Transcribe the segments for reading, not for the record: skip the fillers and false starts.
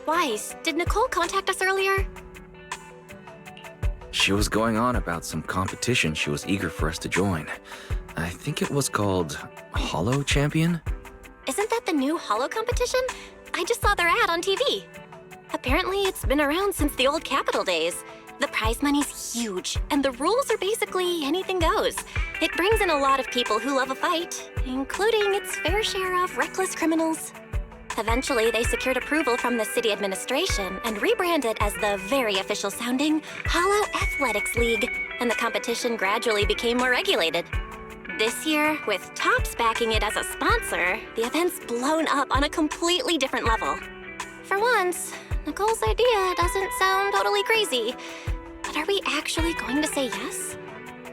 Wise, did Nicole contact us earlier? She was going on about some competition she was eager for us to join. I think it was called Holo Champion? Isn't that the new Holo competition? I just saw their ad on TV. Apparently, it's been around since the old Capital days. The prize money's huge, and the rules are basically anything goes. It brings in a lot of people who love a fight, including its fair share of reckless criminals. Eventually, they secured approval from the city administration and rebranded as the very official-sounding Holo Athletics League, and the competition gradually became more regulated. This year, with Topps backing it as a sponsor, the event's blown up on a completely different level. For once, Nicole's idea doesn't sound totally crazy. But are we actually going to say yes?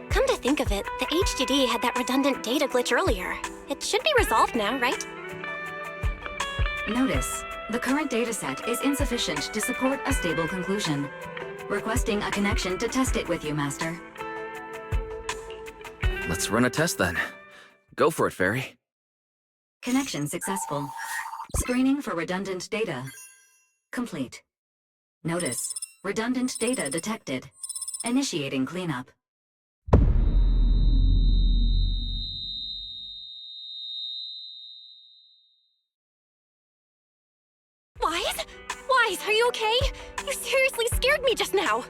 Come to think of it, the HDD had that redundant data glitch earlier. It should be resolved now, right? Notice, the current dataset is insufficient to support a stable conclusion. Requesting a connection to test it with you, Master. Let's run a test then. Go for it, Fairy. Connection successful. Screening for redundant data. Complete. Notice, redundant data detected. Initiating cleanup. Wise? Wise, are you okay? You seriously scared me just now.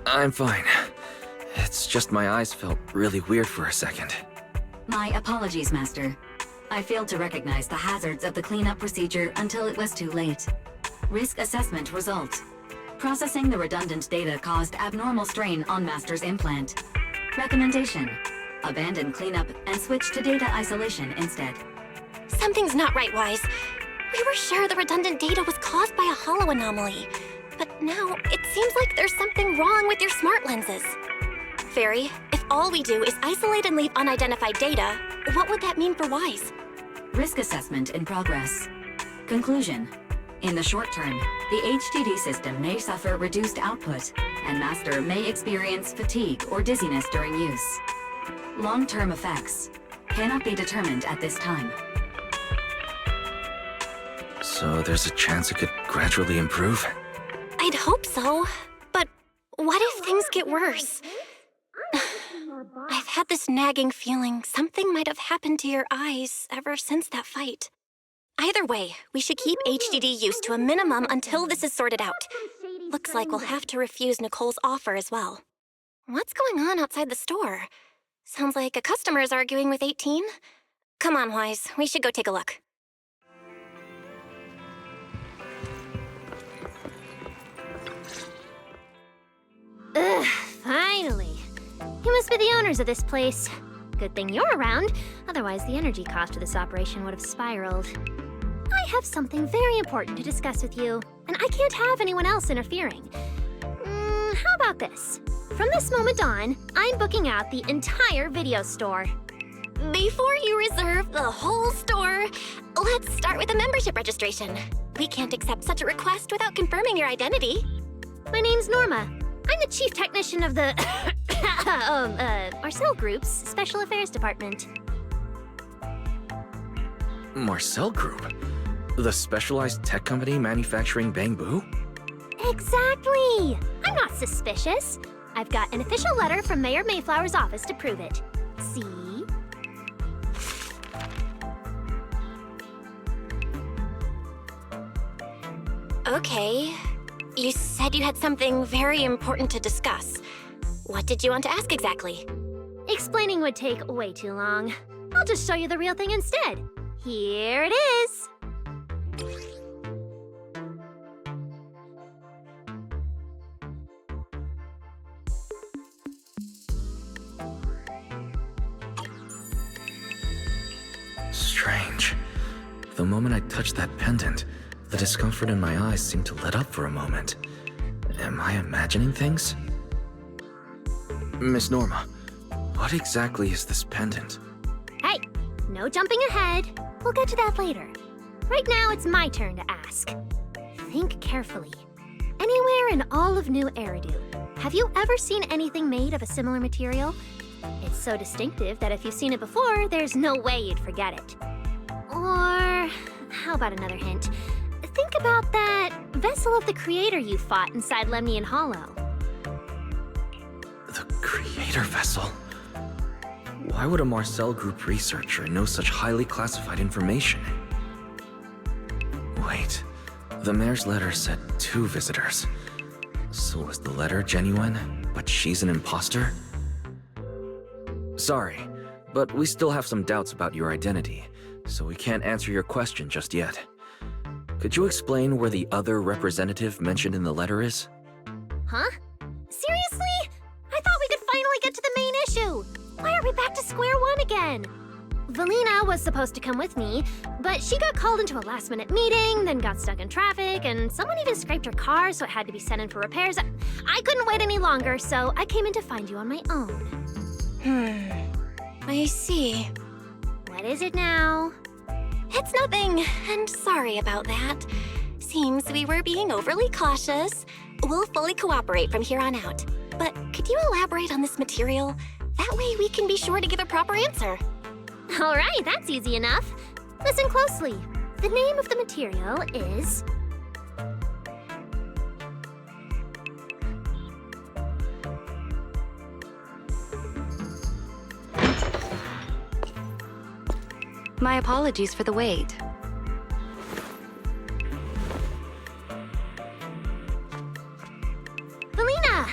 I'm fine. It's just my eyes felt really weird for a second. My apologies, Master. I failed to recognize the hazards of the cleanup procedure until it was too late. Risk assessment result. Processing the redundant data caused abnormal strain on Master's implant. Recommendation: abandon cleanup and switch to data isolation instead. Something's not right, Wise. We were sure the redundant data was caused by a Holo anomaly. But now, it seems like there's something wrong with your smart lenses. Fairy, if all we do is isolate and leave unidentified data, what would that mean for Wise? Risk assessment in progress. Conclusion: in the short term, the HDD system may suffer reduced output, and Master may experience fatigue or dizziness during use. Long-term effects cannot be determined at this time. So there's a chance it could gradually improve? I'd hope so, but what if things get worse? I've had this nagging feeling something might have happened to your eyes ever since that fight. Either way, we should keep HDD use to a minimum until this is sorted out. Looks like we'll have to refuse Nicole's offer as well. What's going on outside the store? Sounds like a customer is arguing with 18. Come on, Wise, we should go take a look. Ugh, finally. You must be the owners of this place. Good thing you're around, otherwise the energy cost of this operation would have spiraled. I have something very important to discuss with you, and I can't have anyone else interfering. How about this? From this moment on, I'm booking out the entire video store. Before you reserve the whole store, let's start with a membership registration. We can't accept such a request without confirming your identity. My name's Norma. I'm the chief technician of the Arcel Group's Special Affairs Department. Marcel Group? The specialized tech company manufacturing bamboo? Exactly! I'm not suspicious. I've got an official letter from Mayor Mayflower's office to prove it. See? Okay. You said you had something very important to discuss. What did you want to ask exactly? Explaining would take way too long. I'll just show you the real thing instead. Here it is! Strange. The moment I touched that pendant, the discomfort in my eyes seemed to let up for a moment. Am I imagining things? Miss Norma, what exactly is this pendant? Hey, no jumping ahead. We'll get to that later. Right now, it's my turn to ask. Think carefully. Anywhere in all of New Eridu, have you ever seen anything made of a similar material? It's so distinctive that if you've seen it before, there's no way you'd forget it. Or, how about another hint? Think about that vessel of the Creator you fought inside Lemnian Hollow. The Creator Vessel? Why would a Marcel Group researcher know such highly classified information? Wait, the mayor's letter said 2 visitors. So was the letter genuine, but she's an imposter? Sorry, but we still have some doubts about your identity, so we can't answer your question just yet. Could you explain where the other representative mentioned in the letter is? Huh? Seriously? I thought we could finally get to the main issue. Why are we back to square one again? Valina was supposed to come with me, but she got called into a last-minute meeting, then got stuck in traffic, and someone even scraped her car, so it had to be sent in for repairs. I couldn't wait any longer, so I came in to find you on my own. I see. What is it now? It's nothing, and sorry about that. Seems we were being overly cautious. We'll fully cooperate from here on out. But could you elaborate on this material? That way we can be sure to give a proper answer. All right, that's easy enough. Listen closely. The name of the material is... My apologies for the wait. Valina!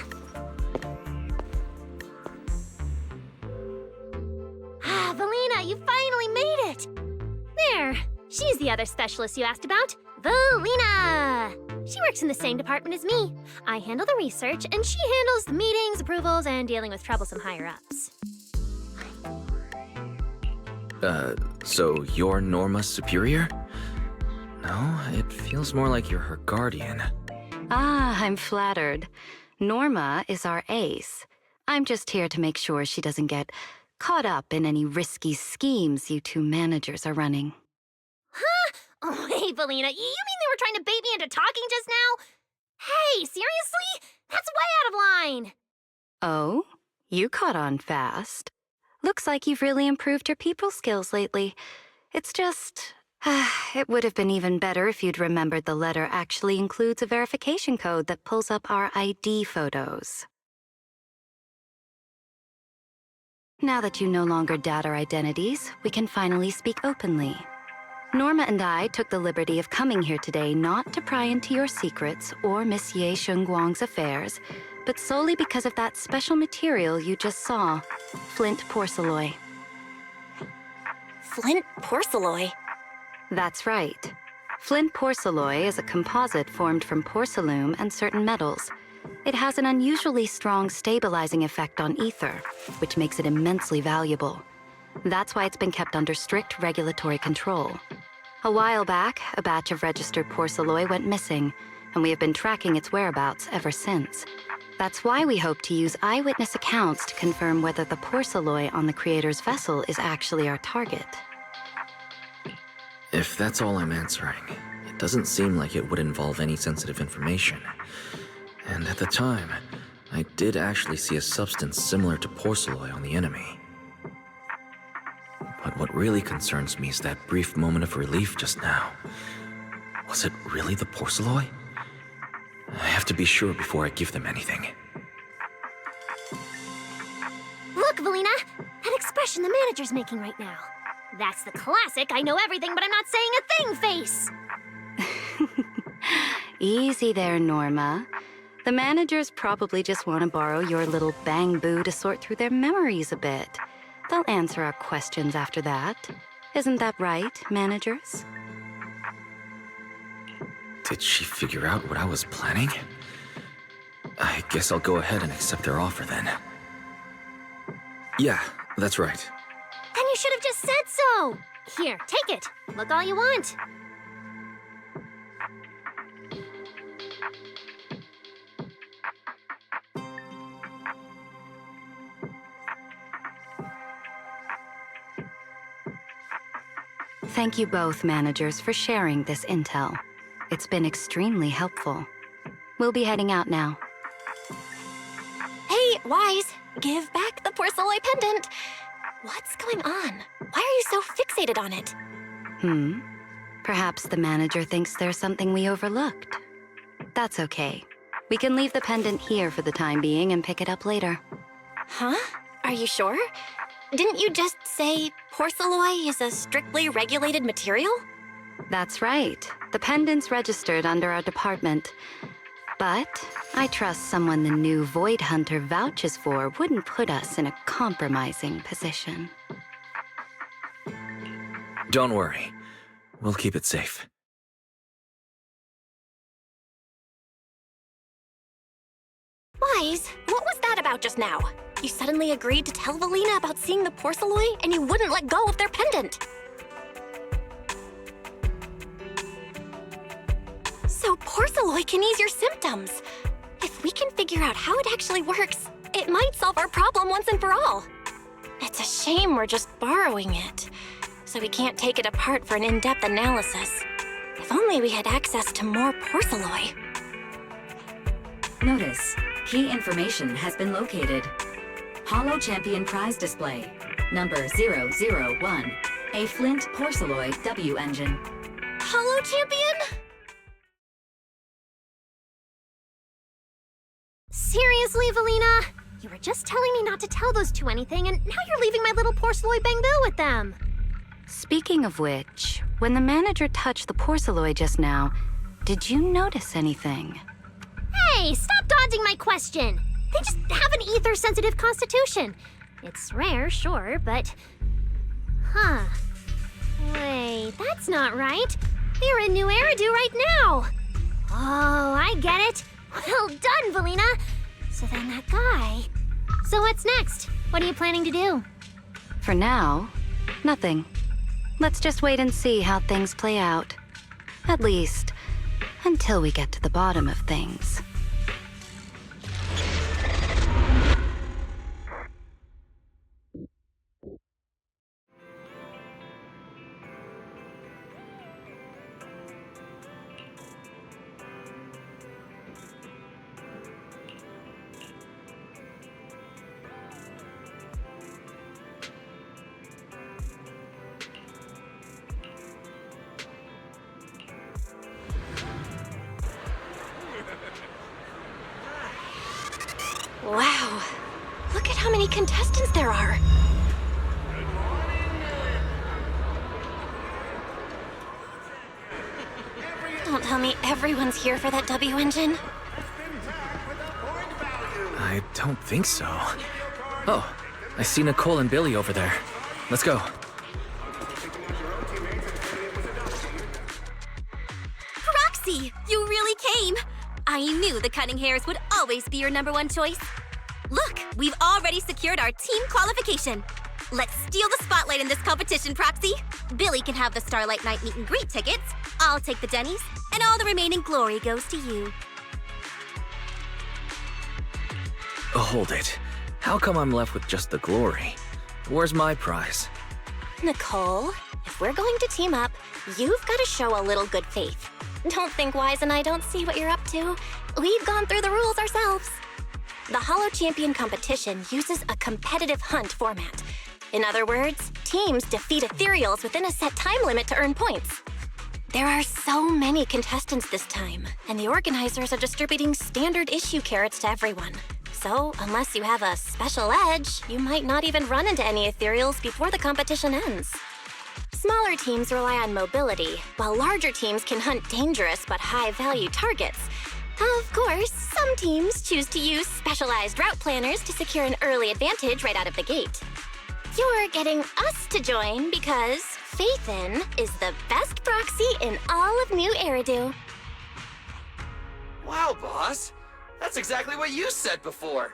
Valina, you finally made it! There, she's the other specialist you asked about. Valina! She works in the same department as me. I handle the research, and she handles the meetings, approvals, and dealing with troublesome higher-ups. So you're Norma's superior? No, it feels more like you're her guardian. Ah, I'm flattered. Norma is our ace. I'm just here to make sure she doesn't get caught up in any risky schemes you 2 managers are running. Huh? Oh, hey, Valina, you mean they were trying to bait me into talking just now? Hey, seriously? That's way out of line! Oh? You caught on fast. Looks like you've really improved your people skills lately. It's just... it would have been even better if you'd remembered the letter actually includes a verification code that pulls up our ID photos. Now that you no longer doubt our identities, we can finally speak openly. Norma and I took the liberty of coming here today not to pry into your secrets or Miss Ye Shengguang's affairs, but solely because of that special material you just saw, flint porcelain. Flint porcelain? That's right. Flint porcelain is a composite formed from porcelain and certain metals. It has an unusually strong stabilizing effect on ether, which makes it immensely valuable. That's why it's been kept under strict regulatory control. A while back, a batch of registered porcelain went missing, and we have been tracking its whereabouts ever since. That's why we hope to use eyewitness accounts to confirm whether the porcelain on the Creator's vessel is actually our target. If that's all I'm answering, it doesn't seem like it would involve any sensitive information. And at the time, I did actually see a substance similar to porcelain on the enemy. But what really concerns me is that brief moment of relief just now. Was it really the Porceloi? I have to be sure before I give them anything. Look, Valina! That expression the manager's making right now. That's the classic I know everything but I'm not saying a thing face! Easy there, Norma. The managers probably just want to borrow your little bang boo to sort through their memories a bit. They'll answer our questions after that. Isn't that right, managers? Did she figure out what I was planning? I guess I'll go ahead and accept their offer then. Yeah, that's right. Then you should have just said so! Here, take it. Look all you want. Thank you both, managers, for sharing this intel. It's been extremely helpful. We'll be heading out now. Hey, Wise, give back the Porceloi pendant. What's going on? Why are you so fixated on it? Perhaps the manager thinks there's something we overlooked. That's okay. We can leave the pendant here for the time being and pick it up later. Huh? Are you sure? Didn't you just say Porceloi is a strictly regulated material? That's right. The pendant's registered under our department. But I trust someone the new Void Hunter vouches for wouldn't put us in a compromising position. Don't worry. We'll keep it safe. Wise, what was that about just now? You suddenly agreed to tell Valina about seeing the Porceloi, and you wouldn't let go of their pendant. So Porceloi can ease your symptoms. If we can figure out how it actually works, it might solve our problem once and for all. It's a shame we're just borrowing it, so we can't take it apart for an in-depth analysis. If only we had access to more Porceloi. Notice, key information has been located. Holo Champion prize display, number 001, a Flint Porceloi W engine. Holo Champion? Seriously, Valina? You were just telling me not to tell those two anything, and now you're leaving my little Porceloi bang-boo with them. Speaking of which, when the manager touched the Porceloi just now, did you notice anything? Hey, stop dodging my question! They just have an ether-sensitive constitution. It's rare, sure, but... Huh. Wait, that's not right. They're in New Eridu right now. Oh, I get it. Well done, Valina. So then that guy... So what's next? What are you planning to do? For now, nothing. Let's just wait and see how things play out. At least, until we get to the bottom of things. Wow. Look at how many contestants there are. Don't tell me everyone's here for that W engine. I don't think so. Oh, I see Nicole and Billy over there. Let's go. Proxy, you really came! I knew the cutting hairs would always be your #1 choice. Look, we've already secured our team qualification. Let's steal the spotlight in this competition, Proxy. Billy can have the Starlight Night meet and greet tickets. I'll take the Denny's, and all the remaining glory goes to you. Hold it. How come I'm left with just the glory? Where's my prize? Nicole, if we're going to team up, you've got to show a little good faith. Don't think Wise and I don't see what you're up to. We've gone through the rules ourselves. The Holo Champion competition uses a competitive hunt format. In other words, teams defeat Ethereals within a set time limit to earn points. There are so many contestants this time, and the organizers are distributing standard issue carrots to everyone. So, unless you have a special edge, you might not even run into any Ethereals before the competition ends. Smaller teams rely on mobility, while larger teams can hunt dangerous but high-value targets. Of course, some teams choose to use specialized route planners to secure an early advantage right out of the gate. You're getting us to join because Faithin is the best proxy in all of New Eridu. Wow, boss. That's exactly what you said before.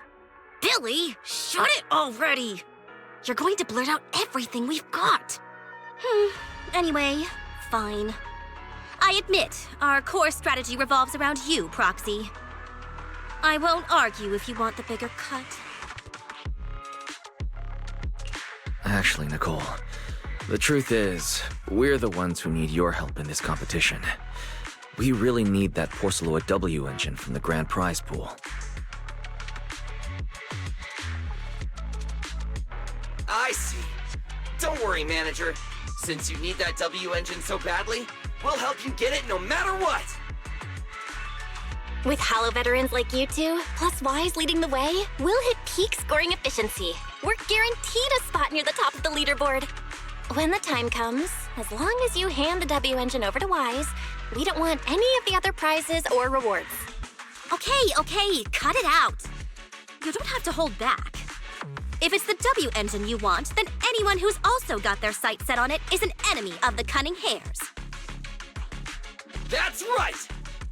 Billy, shut it already! You're going to blurt out everything we've got. Anyway, fine. I admit, our core strategy revolves around you, Proxy. I won't argue if you want the bigger cut. Actually, Nicole, the truth is, we're the ones who need your help in this competition. We really need that Porceloid W engine from the grand prize pool. I see. Don't worry, manager. Since you need that W engine so badly, we'll help you get it no matter what! With Holo veterans like you two, plus Wise leading the way, we'll hit peak scoring efficiency. We're guaranteed a spot near the top of the leaderboard. When the time comes, as long as you hand the W engine over to Wise, we don't want any of the other prizes or rewards. Okay, cut it out. You don't have to hold back. If it's the W engine you want, then anyone who's also got their sights set on it is an enemy of the Cunning Hares. That's right!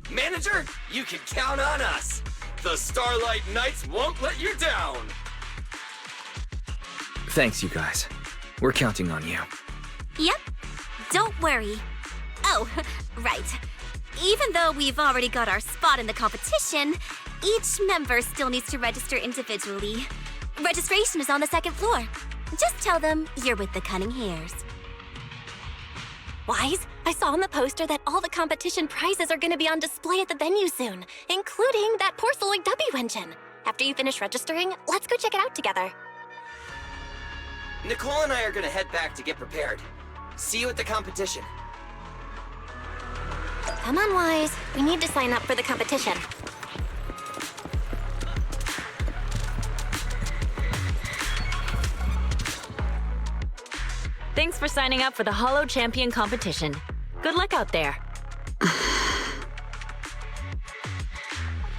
Manager, you can count on us. The Starlight Knights won't let you down. Thanks, you guys. We're counting on you. Yep, don't worry. Oh, right. Even though we've already got our spot in the competition, each member still needs to register individually. Registration is on the second floor. Just tell them you're with the Cunning Hares. Wise, I saw on the poster that all the competition prizes are going to be on display at the venue soon, including that Porceloid W engine. After you finish registering, let's go check it out together. Nicole and I are gonna head back to get prepared. See you at the competition. Come on, Wise. We need to sign up for the competition. Thanks for signing up for the Holo Champion competition. Good luck out there.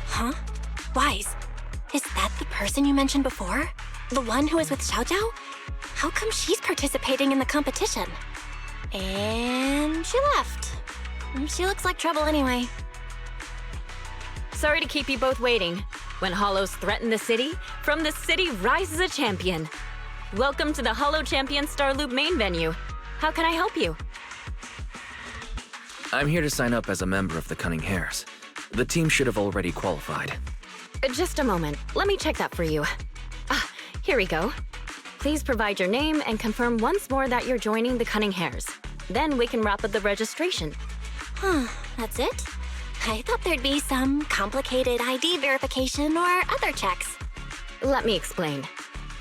Huh? Wise, is that the person you mentioned before? The one who was with Xiao Zhao? How come she's participating in the competition? And she left. She looks like trouble anyway. Sorry to keep you both waiting. When Holos threaten the city, from the city rises a champion. Welcome to the Holo Champion Star Loop main venue. How can I help you? I'm here to sign up as a member of the Cunning Hares. The team should have already qualified. Just a moment. Let me check that for you. Here we go. Please provide your name and confirm once more that you're joining the Cunning Hares. Then we can wrap up the registration. That's it? I thought there'd be some complicated ID verification or other checks. Let me explain.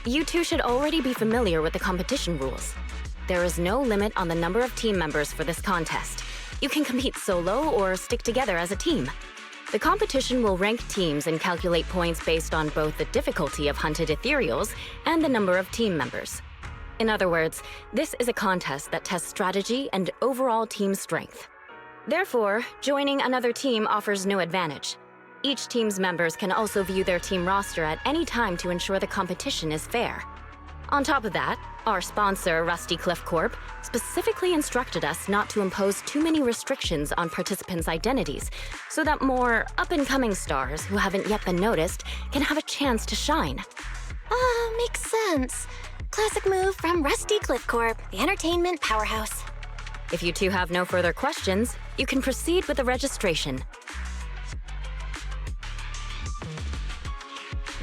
You two should already be familiar with the competition rules. There is no limit on the number of team members for this contest. You can compete solo or stick together as a team. The competition will rank teams and calculate points based on both the difficulty of hunted Ethereals and the number of team members. In other words, this is a contest that tests strategy and overall team strength. Therefore, joining another team offers no advantage. Each team's members can also view their team roster at any time to ensure the competition is fair. On top of that, our sponsor, Rusty Cliff Corp, specifically instructed us not to impose too many restrictions on participants' identities, so that more up-and-coming stars who haven't yet been noticed can have a chance to shine. Makes sense. Classic move from Rusty Cliff Corp, the entertainment powerhouse. If you two have no further questions, you can proceed with the registration.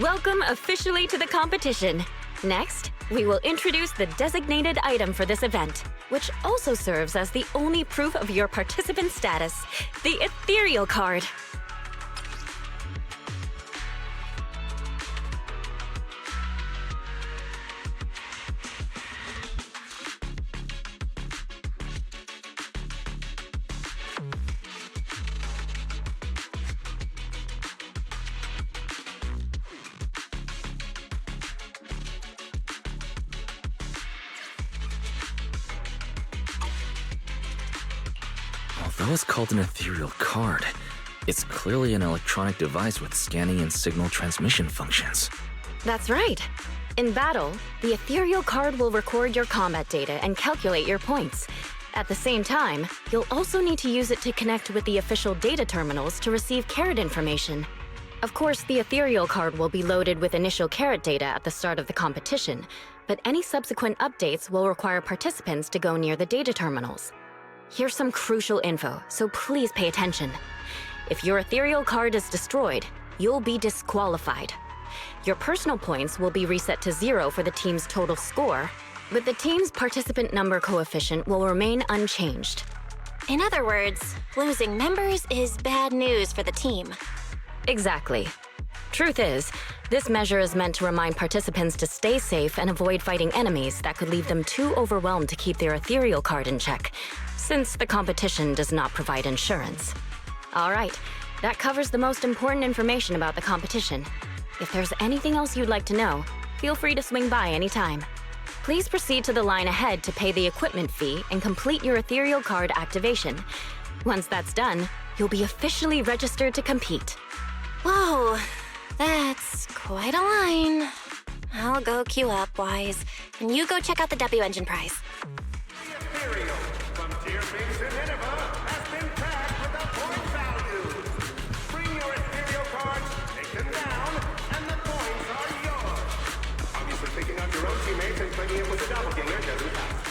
Welcome officially to the competition. Next, we will introduce the designated item for this event, which also serves as the only proof of your participant status, the Ethereal card. Although it's called an ethereal card, it's clearly an electronic device with scanning and signal transmission functions. That's right. In battle, the ethereal card will record your combat data and calculate your points. At the same time, you'll also need to use it to connect with the official data terminals to receive carrot information. Of course, the ethereal card will be loaded with initial carrot data at the start of the competition, but any subsequent updates will require participants to go near the data terminals. Here's some crucial info, so please pay attention. If your ethereal card is destroyed, you'll be disqualified. Your personal points will be reset to 0 for the team's total score, but the team's participant number coefficient will remain unchanged. In other words, losing members is bad news for the team. Exactly. Truth is, this measure is meant to remind participants to stay safe and avoid fighting enemies that could leave them too overwhelmed to keep their ethereal card in check, since the competition does not provide insurance. All right, that covers the most important information about the competition. If there's anything else you'd like to know, feel free to swing by anytime. Please proceed to the line ahead to pay the equipment fee and complete your ethereal card activation. Once that's done, you'll be officially registered to compete. Whoa, that's quite a line. I'll go queue up, Wise, and you go check out the W Engine prize. The Ethereals from Tier Base in Nineveh has been tagged with a point value. Bring your ethereal cards, take them down, and the points are yours. Obviously, picking up your own teammates and playing it with a doppelganger doesn't count.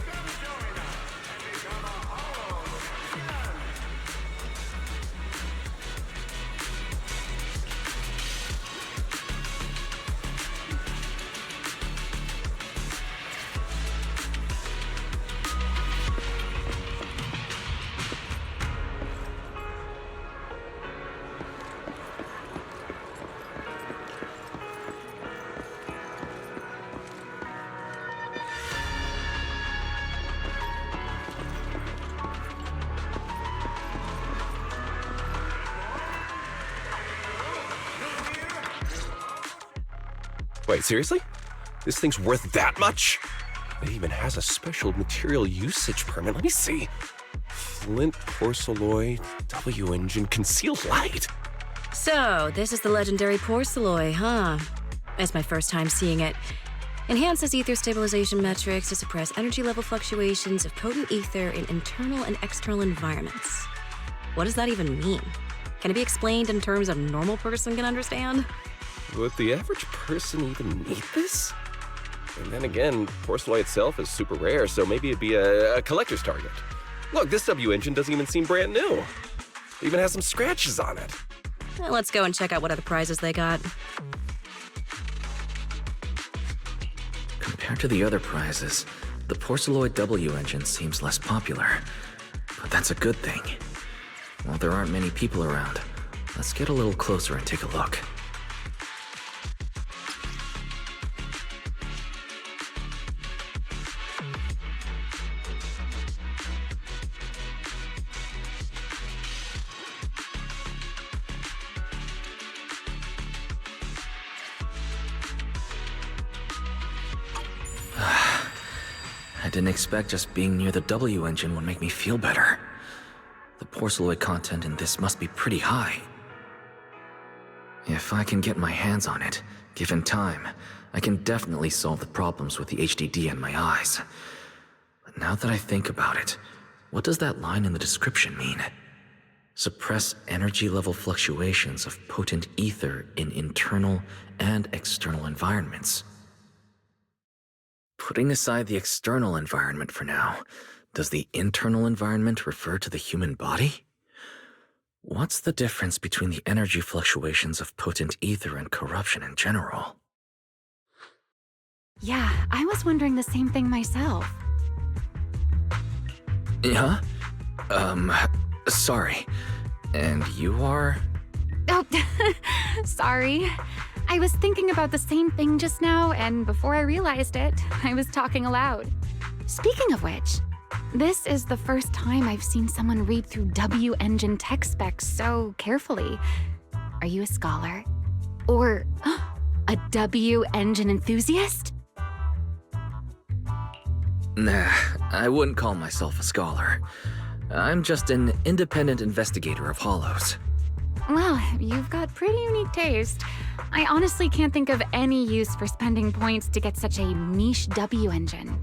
Come join us and become a HoYoverse. Wait, seriously? This thing's worth that much? It even has a special material usage permit. Let me see. Flint, porcelloy, W engine, concealed light. So, this is the legendary porcelloy, huh? It's my first time seeing it. Enhances ether stabilization metrics to suppress energy level fluctuations of potent ether in internal and external environments. What does that even mean? Can it be explained in terms a normal person can understand? Would the average person even need this? And then again, porcelloy itself is super rare, so maybe it'd be a collector's target. Look, this W engine doesn't even seem brand new. It even has some scratches on it. Well, let's go and check out what other prizes they got. Compared to the other prizes, the porcelloid W engine seems less popular. But that's a good thing. While there aren't many people around, let's get a little closer and take a look. I didn't expect just being near the W engine would make me feel better. The porcelloid content in this must be pretty high. If I can get my hands on it, given time, I can definitely solve the problems with the HDD in my eyes. But now that I think about it, what does that line in the description mean? Suppress energy level fluctuations of potent ether in internal and external environments. Putting aside the external environment for now, does the internal environment refer to the human body? What's the difference between the energy fluctuations of potent ether and corruption in general? Yeah, I was wondering the same thing myself. Huh? Sorry. And you are? Oh, sorry. I was thinking about the same thing just now, and before I realized it, I was talking aloud. Speaking of which, this is the first time I've seen someone read through W engine tech specs so carefully. Are you a scholar? Or a W engine enthusiast? Nah, I wouldn't call myself a scholar. I'm just an independent investigator of hollows. Well, you've got pretty unique taste. I honestly can't think of any use for spending points to get such a niche W engine.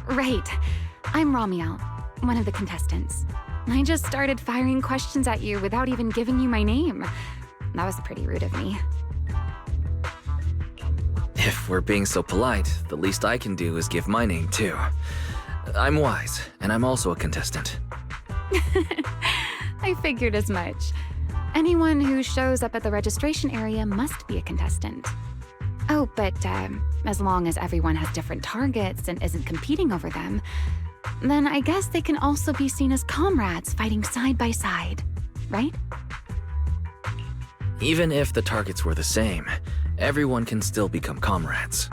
Right. I'm Ramiel, one of the contestants. I just started firing questions at you without even giving you my name. That was pretty rude of me. If we're being so polite, the least I can do is give my name too. I'm Wise, and I'm also a contestant. I figured as much. Anyone who shows up at the registration area must be a contestant. Oh, but as long as everyone has different targets and isn't competing over them, then I guess they can also be seen as comrades fighting side by side, right? Even if the targets were the same, everyone can still become comrades.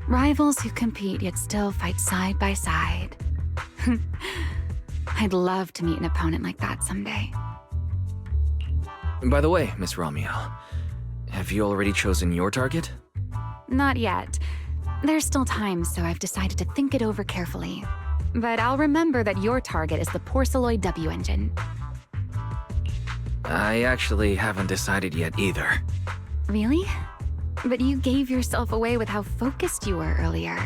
Rivals who compete yet still fight side by side. I'd love to meet an opponent like that someday. By the way, Miss Ramiel, have you already chosen your target? Not yet. There's still time, so I've decided to think it over carefully. But I'll remember that your target is the Porceloid W engine. I actually haven't decided yet either. Really? But you gave yourself away with how focused you were earlier.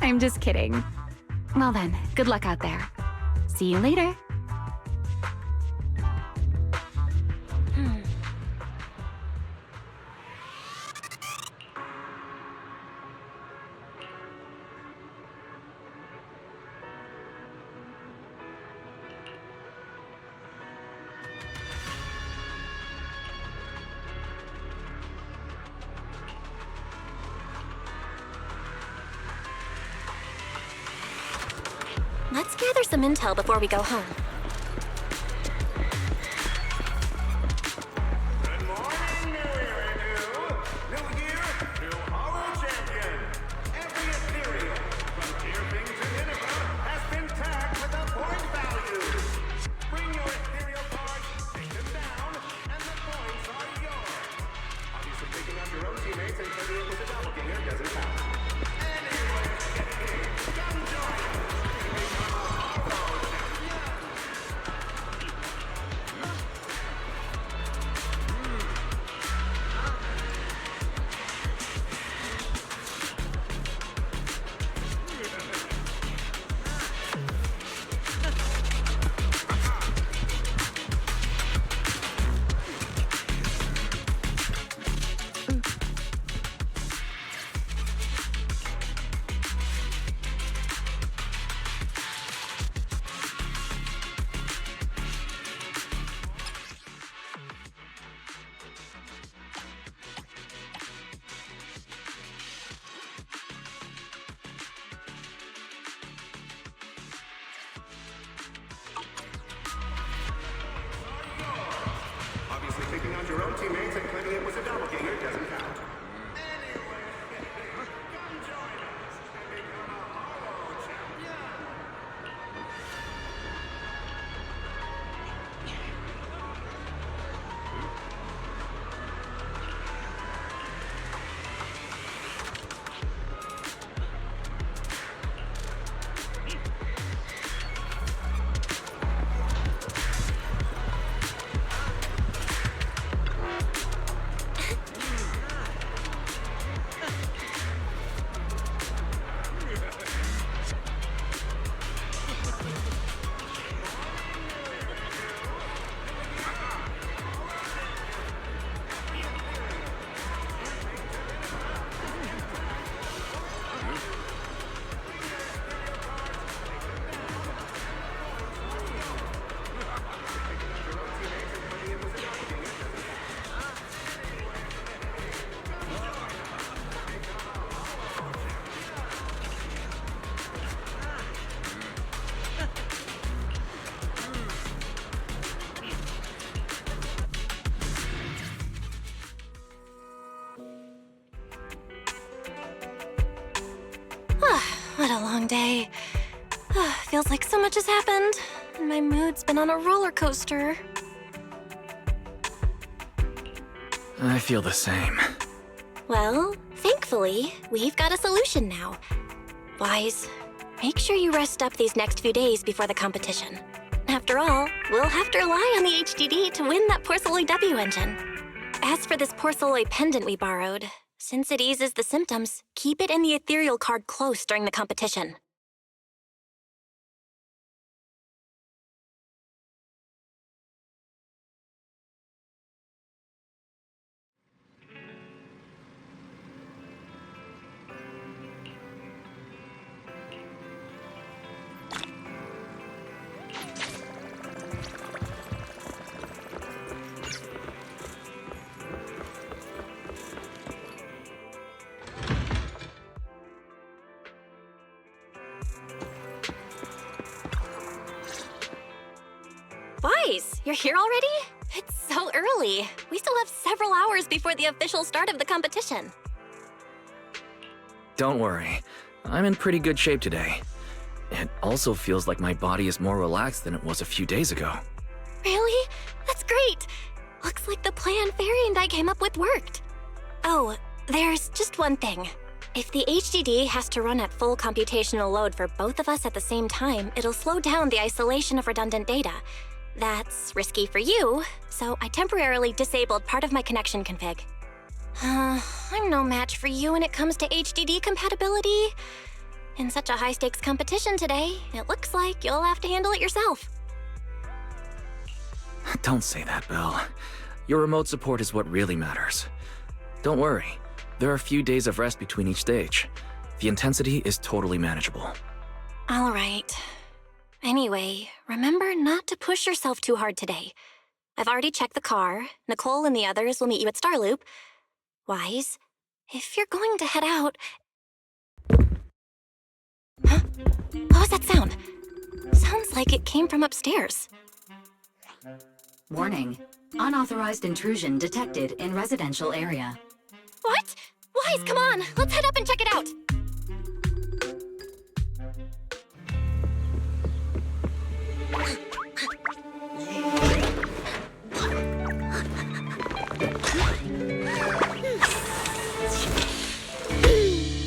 I'm just kidding. Well then, good luck out there. See you later. Let's gather some intel before we go home. Good morning, new Eridu. New year, new Hollow champion. Every Ethereal, from Tearbing to Nineveh, has been tagged with a point value. Bring your Ethereal cards, take them down, and the points are yours. Obviously, taking out your own teammates and turning it with a doppelganger doesn't count. Anyway, come join us. Obviously, taking out your own teammates and claiming it was a doppelganger doesn't count. Anyway, come join us and become a Hollow champion. What a long day. Feels like so much has happened, and my mood's been on a roller coaster. I feel the same. Well, thankfully, we've got a solution now. Wise, make sure you rest up these next few days before the competition. After all, we'll have to rely on the HDD to win that Porcelloy W engine. As for this Porcelloy pendant we borrowed, since it eases the symptoms, keep it in the Ethereal card close during the competition. Wise, you're here already? It's so early. We still have several hours before the official start of the competition. Don't worry. I'm in pretty good shape today. It also feels like my body is more relaxed than it was a few days ago. Really? That's great. Looks like the plan Fairy and I came up with worked. Oh, there's just one thing. If the HDD has to run at full computational load for both of us at the same time, it'll slow down the isolation of redundant data. That's risky for you, so I temporarily disabled part of my connection config. I'm no match for you when it comes to HDD compatibility. In such a high-stakes competition today, it looks like you'll have to handle it yourself. Don't say that, Belle. Your remote support is what really matters. Don't worry. There are a few days of rest between each stage. The intensity is totally manageable. All right. Anyway, remember not to push yourself too hard today. I've already checked the car. Nicole and the others will meet you at Starloop. Wise, if you're going to head out... Huh? What was that sound? Sounds like it came from upstairs. Warning. Unauthorized intrusion detected in residential area. What? Wise, come on! Let's head up and check it out!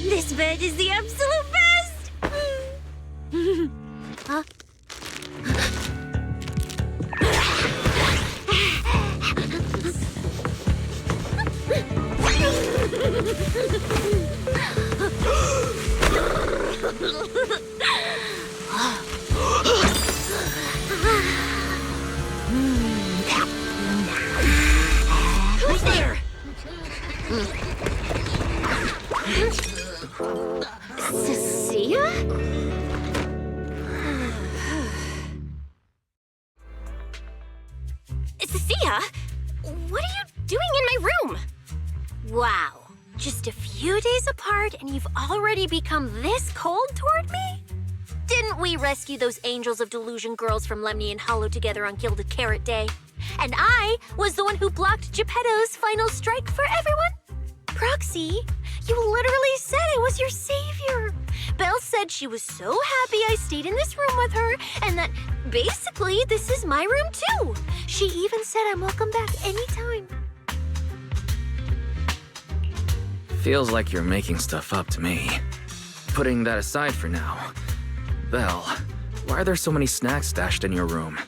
This bed is the absolute best! Huh? Who's there? Cecilia? Cecilia? What are you doing in my room? Wow. Just a few days apart and you've already become this cold toward me? Didn't we rescue those Angels of Delusion girls from Lemny and Hollow together on Gilded Carrot Day? And I was the one who blocked Geppetto's final strike for everyone? Proxy, you literally said I was your savior. Belle said she was so happy I stayed in this room with her, and that basically this is my room too. She even said I'm welcome back anytime. Feels like you're making stuff up to me. Putting that aside for now. Belle, why are there so many snacks stashed in your room?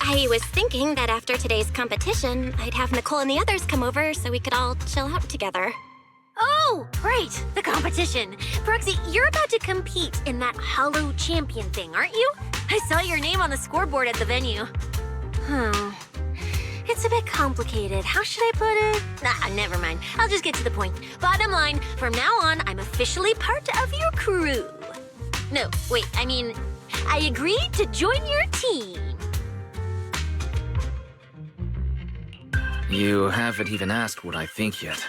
I was thinking that after today's competition, I'd have Nicole and the others come over so we could all chill out together. Oh, right, the competition. Proxy, you're about to compete in that Hollow Champion thing, aren't you? I saw your name on the scoreboard at the venue. It's a bit complicated. How should I put it? Nah, never mind. I'll just get to the point. Bottom line, from now on, I'm officially part of your crew. No, wait, I mean, I agreed to join your team. You haven't even asked what I think yet.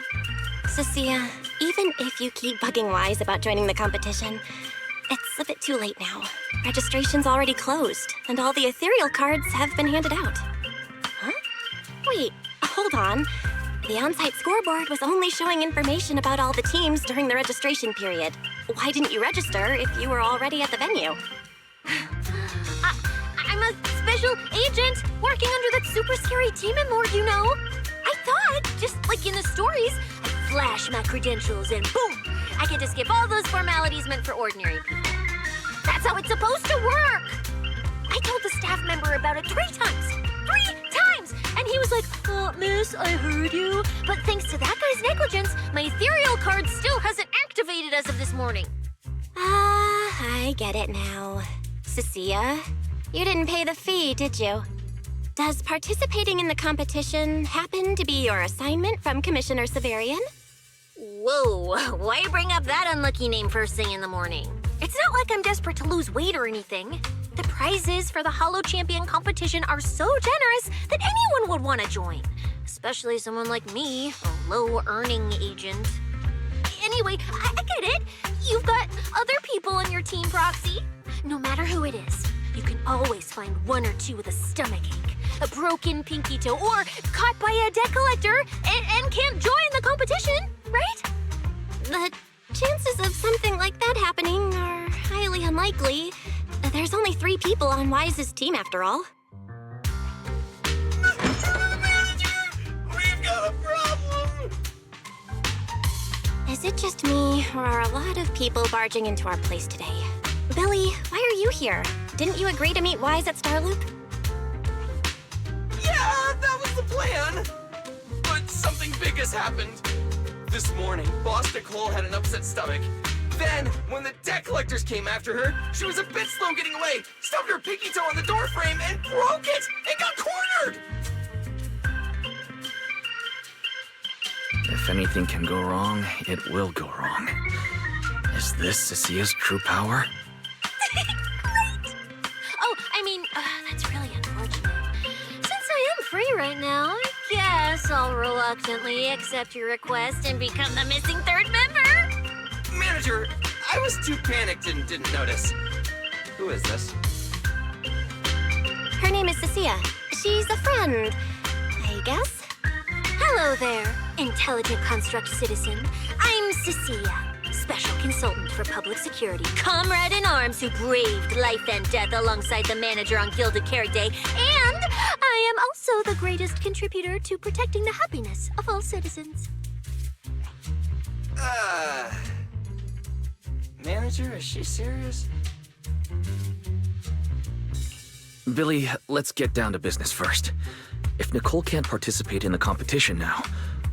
Cecilia, even if you keep bugging Wise about joining the competition, it's a bit too late now. Registration's already closed, and all the Ethereal cards have been handed out. Huh? Wait, hold on. The on-site scoreboard was only showing information about all the teams during the registration period. Why didn't you register if you were already at the venue? I'm a special agent working under that super scary demon lord, you know. I thought, just like in the stories, I'd flash my credentials and boom, I get to skip all those formalities meant for ordinary people. That's how it's supposed to work! I told the staff member about it 3 times! 3 times! And he was like, miss, I heard you. But thanks to that guy's negligence, my ethereal card still hasn't activated as of this morning. I get it now. Cecilia, you didn't pay the fee, did you? Does participating in the competition happen to be your assignment from Commissioner Severian? Whoa, why bring up that unlucky name first thing in the morning? It's not like I'm desperate to lose weight or anything. The prizes for the Holo Champion competition are so generous that anyone would want to join. Especially someone like me, a low-earning agent. Anyway, I get it. You've got other people on your team, Proxy. No matter who it is, you can always find 1 or 2 with a stomachache, a broken pinky toe, or caught by a debt collector and can't join the competition, right? The chances of something like that happening are highly unlikely. There's only 3 people on Wise's team after all. We've got a problem! Is it just me, or are a lot of people barging into our place today? Billy, why are you here? Didn't you agree to meet Wise at Starloop? Yeah, that was the plan! But something big has happened. This morning, Boss Nicole had an upset stomach. Then, when the debt collectors came after her, she was a bit slow getting away, stubbed her pinky toe on the door frame, and broke it, and got cornered! If anything can go wrong, it will go wrong. Is this Cecilia's true power? Great! Oh, I mean, that's really unfortunate. Since I am free right now, I guess I'll reluctantly accept your request and become the missing 3rd member. Manager, I was too panicked and didn't notice. Who is this? Her name is Cecilia. She's a friend, I guess. Hello there, intelligent construct citizen. I'm Cecilia, special consultant for public security, comrade in arms who braved life and death alongside the manager on Gilded Carrot Day, and I am also the greatest contributor to protecting the happiness of all citizens. Manager, is she serious? Billy, let's get down to business first. If Nicole can't participate in the competition now,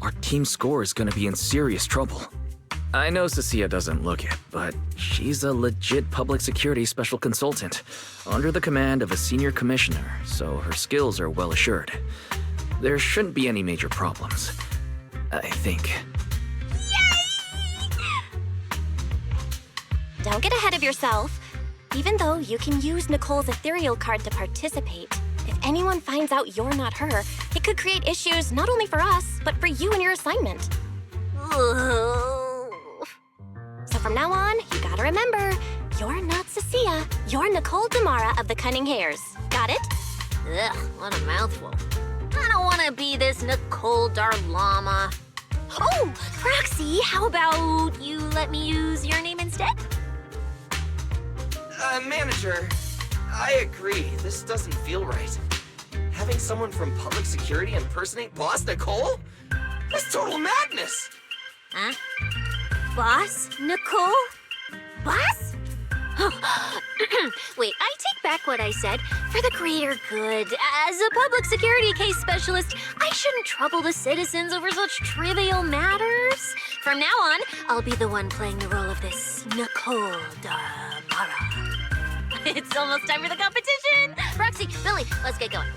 our team score is gonna be in serious trouble. I know Cecilia doesn't look it, but she's a legit public security special consultant, under the command of a senior commissioner, so her skills are well assured. There shouldn't be any major problems, I think. Don't get ahead of yourself. Even though you can use Nicole's ethereal card to participate, if anyone finds out you're not her, it could create issues not only for us, but for you and your assignment. Ugh. So from now on, you gotta remember, you're not Cecilia, you're Nicole Damara of the Cunning Hairs. Got it? Ugh, what a mouthful. I don't want to be this Nicole Darlama. Oh, Proxy, how about you let me use your name instead? Manager, I agree. This doesn't feel right. Having someone from public security impersonate Boss Nicole? That's total madness! Huh? Boss? Nicole? Boss? Wait, I take back what I said. For the greater good, as a public security case specialist, I shouldn't trouble the citizens over such trivial matters. From now on, I'll be the one playing the role of this Nicole Damara. It's almost time for the competition! Proxy, Billy, let's get going.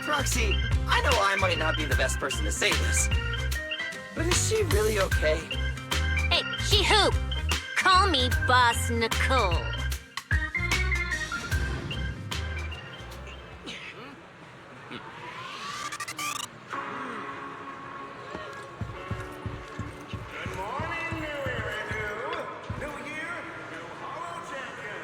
Proxy, I know I might not be the best person to say this, but is she really okay? Hey, she who? Call me Boss Nicole. Good morning, new Eridu. New year, new Holo Champion.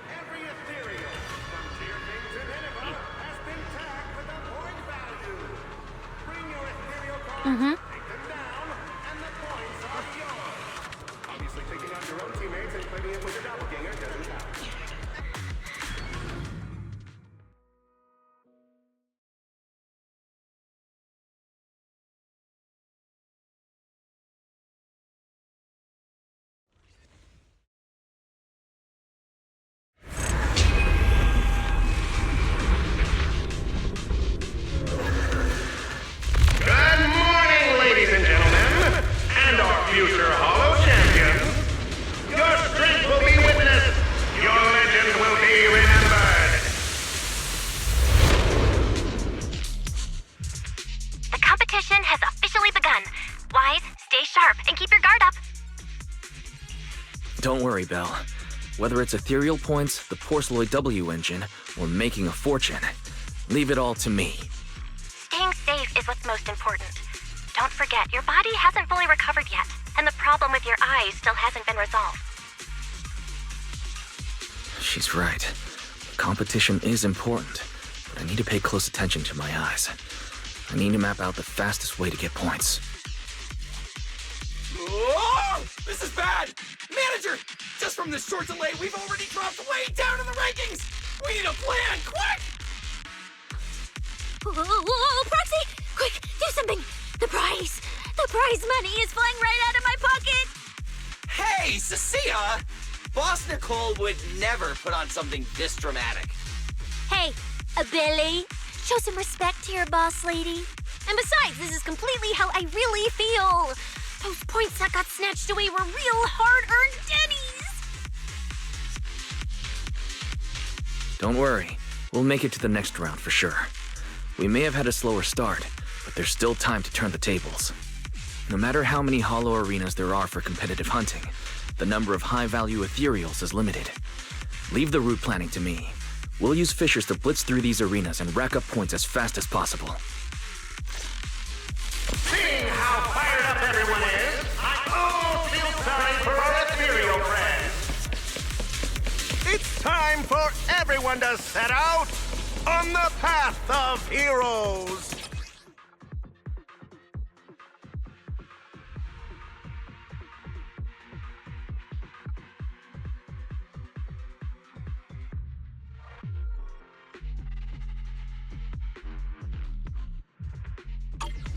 Every Ethereal from Tier King to Nineveh has been tagged with a point value. Bring your Ethereal cards, take them down, and the points are yours. Obviously, taking out your own teammates and claiming it was your doppelganger doesn't worry, Belle. Whether it's ethereal points, the Porceloid W engine, or making a fortune, leave it all to me. Staying safe is what's most important. Don't forget, your body hasn't fully recovered yet, and the problem with your eyes still hasn't been resolved. She's right. The competition is important, but I need to pay close attention to my eyes. I need to map out the fastest way to get points. Oh, this is bad! Manager! Just from this short delay, we've already dropped way down in the rankings! We need a plan, quick! Whoa, Proxy! Quick, do something! The prize money is flying right out of my pocket! Hey, Cecilia! Boss Nicole would never put on something this dramatic. Hey, Billy, show some respect to your boss lady. And besides, this is completely how I really feel. Those points that got snatched away were real hard-earned Denny's. Don't worry. We'll make it to the next round for sure. We may have had a slower start, but there's still time to turn the tables. No matter how many hollow arenas there are for competitive hunting, the number of high-value Ethereals is limited. Leave the route planning to me. We'll use fishers to blitz through these arenas and rack up points as fast as possible. Seeing how fired up everyone is, I all feel sorry for our ethereal friends. It's time for everyone to set out on the path of heroes.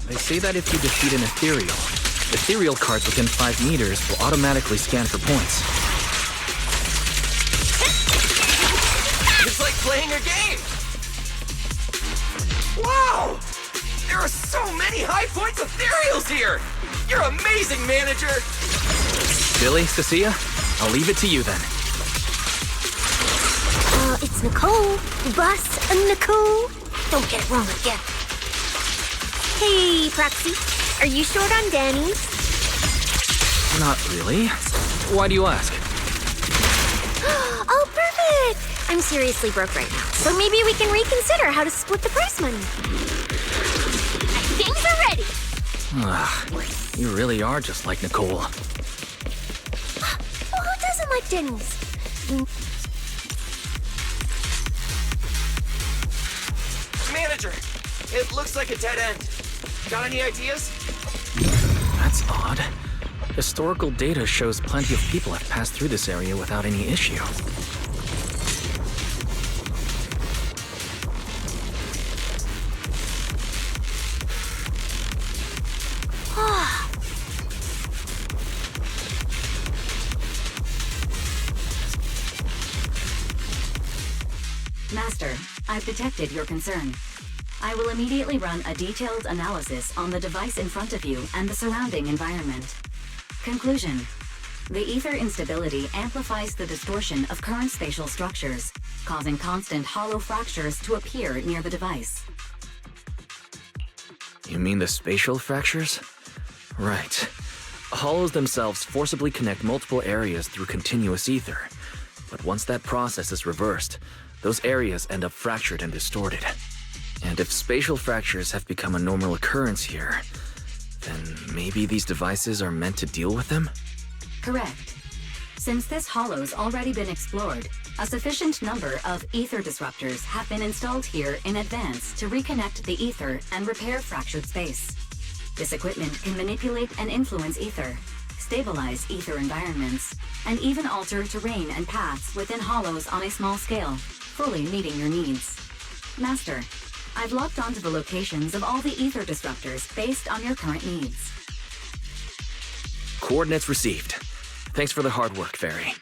They say that if you defeat an Ethereal cards within 5 meters will automatically scan for points. It's like playing a game! Wow! There are so many high points Ethereals here! You're amazing, manager! Billy, Cecilia, I'll leave it to you then. It's Nicole. Boss Nicole. Don't get it wrong again. Hey, Proxy. Are you short on Danny's? Not really. Why do you ask? Oh, perfect! I'm seriously broke right now, so maybe we can reconsider how to split the prize money. Things are ready! Ugh, you really are just like Nicole. Well, who doesn't like Denny's? Manager, it looks like a dead end. Got any ideas? That's odd. Historical data shows plenty of people have passed through this area without any issue. Master, I've detected your concern. I will immediately run a detailed analysis on the device in front of you and the surrounding environment. Conclusion. The ether instability amplifies the distortion of current spatial structures, causing constant hollow fractures to appear near the device. You mean the spatial fractures? Right. Hollows themselves forcibly connect multiple areas through continuous ether. But once that process is reversed, those areas end up fractured and distorted. And if spatial fractures have become a normal occurrence here, then maybe these devices are meant to deal with them? Correct. Since this hollow's already been explored, a sufficient number of ether disruptors have been installed here in advance to reconnect the ether and repair fractured space. This equipment can manipulate and influence ether, stabilize ether environments, and even alter terrain and paths within hollows on a small scale, fully meeting your needs. Master, I've locked onto the locations of all the ether disruptors based on your current needs. Coordinates received. Thanks for the hard work, Fairy.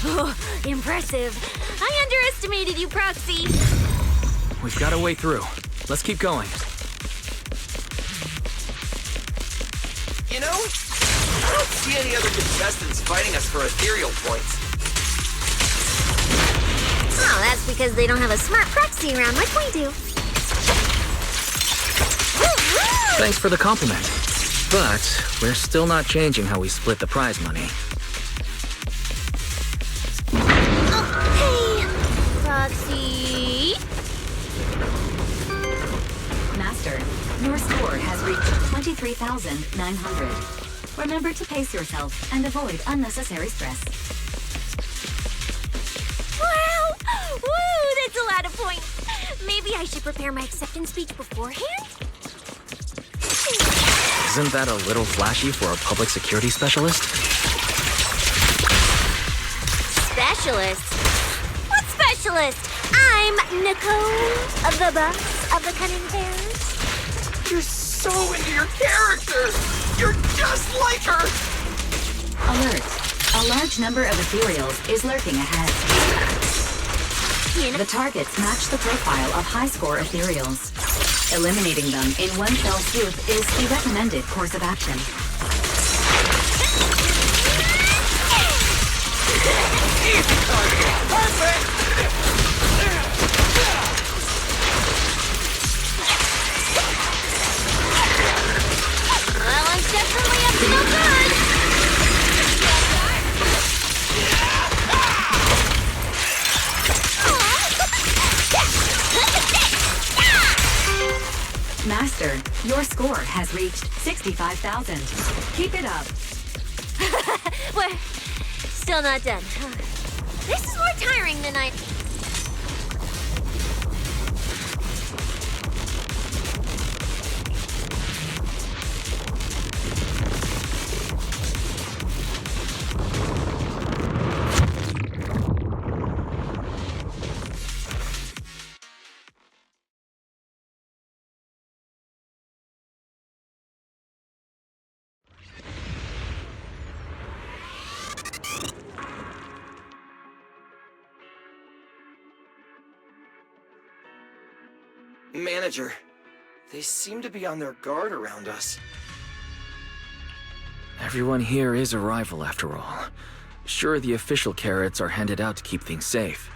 Oh, impressive. I underestimated you, Proxy. We've got a way through. Let's keep going. You know, I don't see any other contestants fighting us for ethereal points. Oh, that's because they don't have a smart proxy around like we do. Thanks for the compliment. But we're still not changing how we split the prize money. Hey, Proxy. Master, your score has reached 23,900. Remember to pace yourself and avoid unnecessary stress. Wow! Woo! That's a lot of points. Maybe I should prepare my acceptance speech beforehand? Isn't that a little flashy for a public security specialist? Specialist? What specialist? I'm Nicole, the boss of the Cunning Hairs. You're so into your character! You're just like her! Alert. A large number of Ethereals is lurking ahead. The targets match the profile of high-score Ethereals. Eliminating them in one fell swoop is the recommended course of action. Perfect! Well, I'm definitely up to no good. Master, your score has reached 65,000. Keep it up. We're still not done. This is more tiring than I... Manager, they seem to be on their guard around us. Everyone here is a rival after all. Sure, the official carrots are handed out to keep things safe,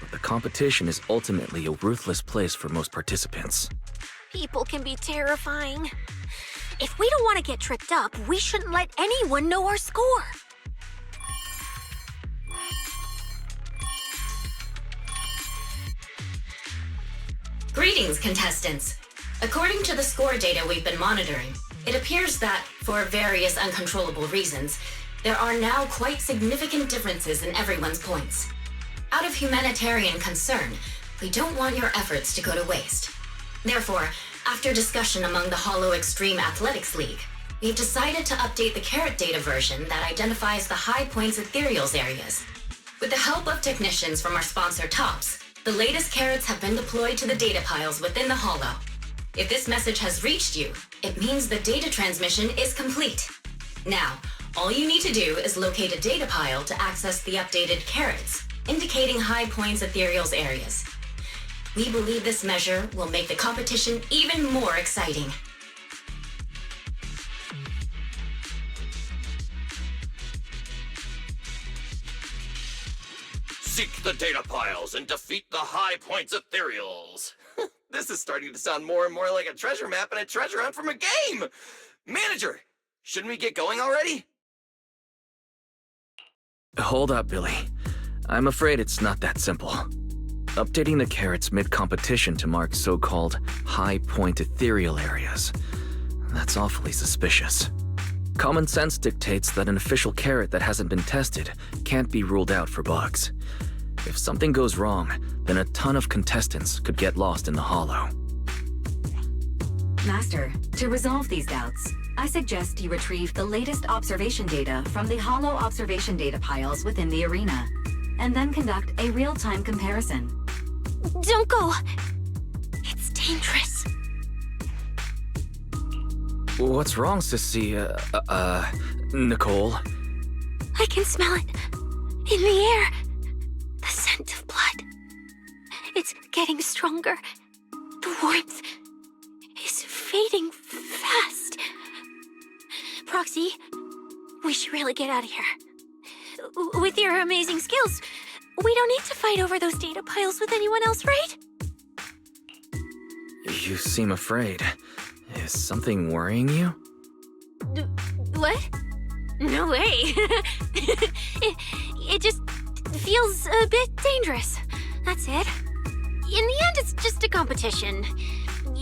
but the competition is ultimately a ruthless place for most participants. People can be terrifying. If we don't want to get tripped up, we shouldn't let anyone know our score. Greetings, contestants. According to the score data we've been monitoring, it appears that, for various uncontrollable reasons, there are now quite significant differences in everyone's points. Out of humanitarian concern, we don't want your efforts to go to waste. Therefore, after discussion among the Hollow Extreme Athletics League, we've decided to update the carrot data version that identifies the high points Ethereals areas. With the help of technicians from our sponsor TOPS, the latest carrots have been deployed to the data piles within the Hollow. If this message has reached you, it means the data transmission is complete. Now, all you need to do is locate a data pile to access the updated carrots, indicating high points Ethereals areas. We believe this measure will make the competition even more exciting. Seek the data piles and defeat the high points Ethereals. This is starting to sound more and more like a treasure map and a treasure hunt from a game! Manager, shouldn't we get going already? Hold up, Billy. I'm afraid it's not that simple. Updating the carrots mid-competition to mark so-called high-point ethereal areas. That's awfully suspicious. Common sense dictates that an official carrot that hasn't been tested can't be ruled out for bugs. If something goes wrong, then a ton of contestants could get lost in the Hollow. Master, to resolve these doubts, I suggest you retrieve the latest observation data from the Hollow observation data piles within the arena, and then conduct a real-time comparison. Don't go. It's dangerous. What's wrong, Sissy? Nicole? I can smell it. In the air. The scent of blood. It's getting stronger. The warmth is fading fast. Proxy? We should really get out of here. With your amazing skills, we don't need to fight over those data piles with anyone else, right? You seem afraid. Is something worrying you? What? No way. it just feels a bit dangerous. That's it. In the end, it's just a competition.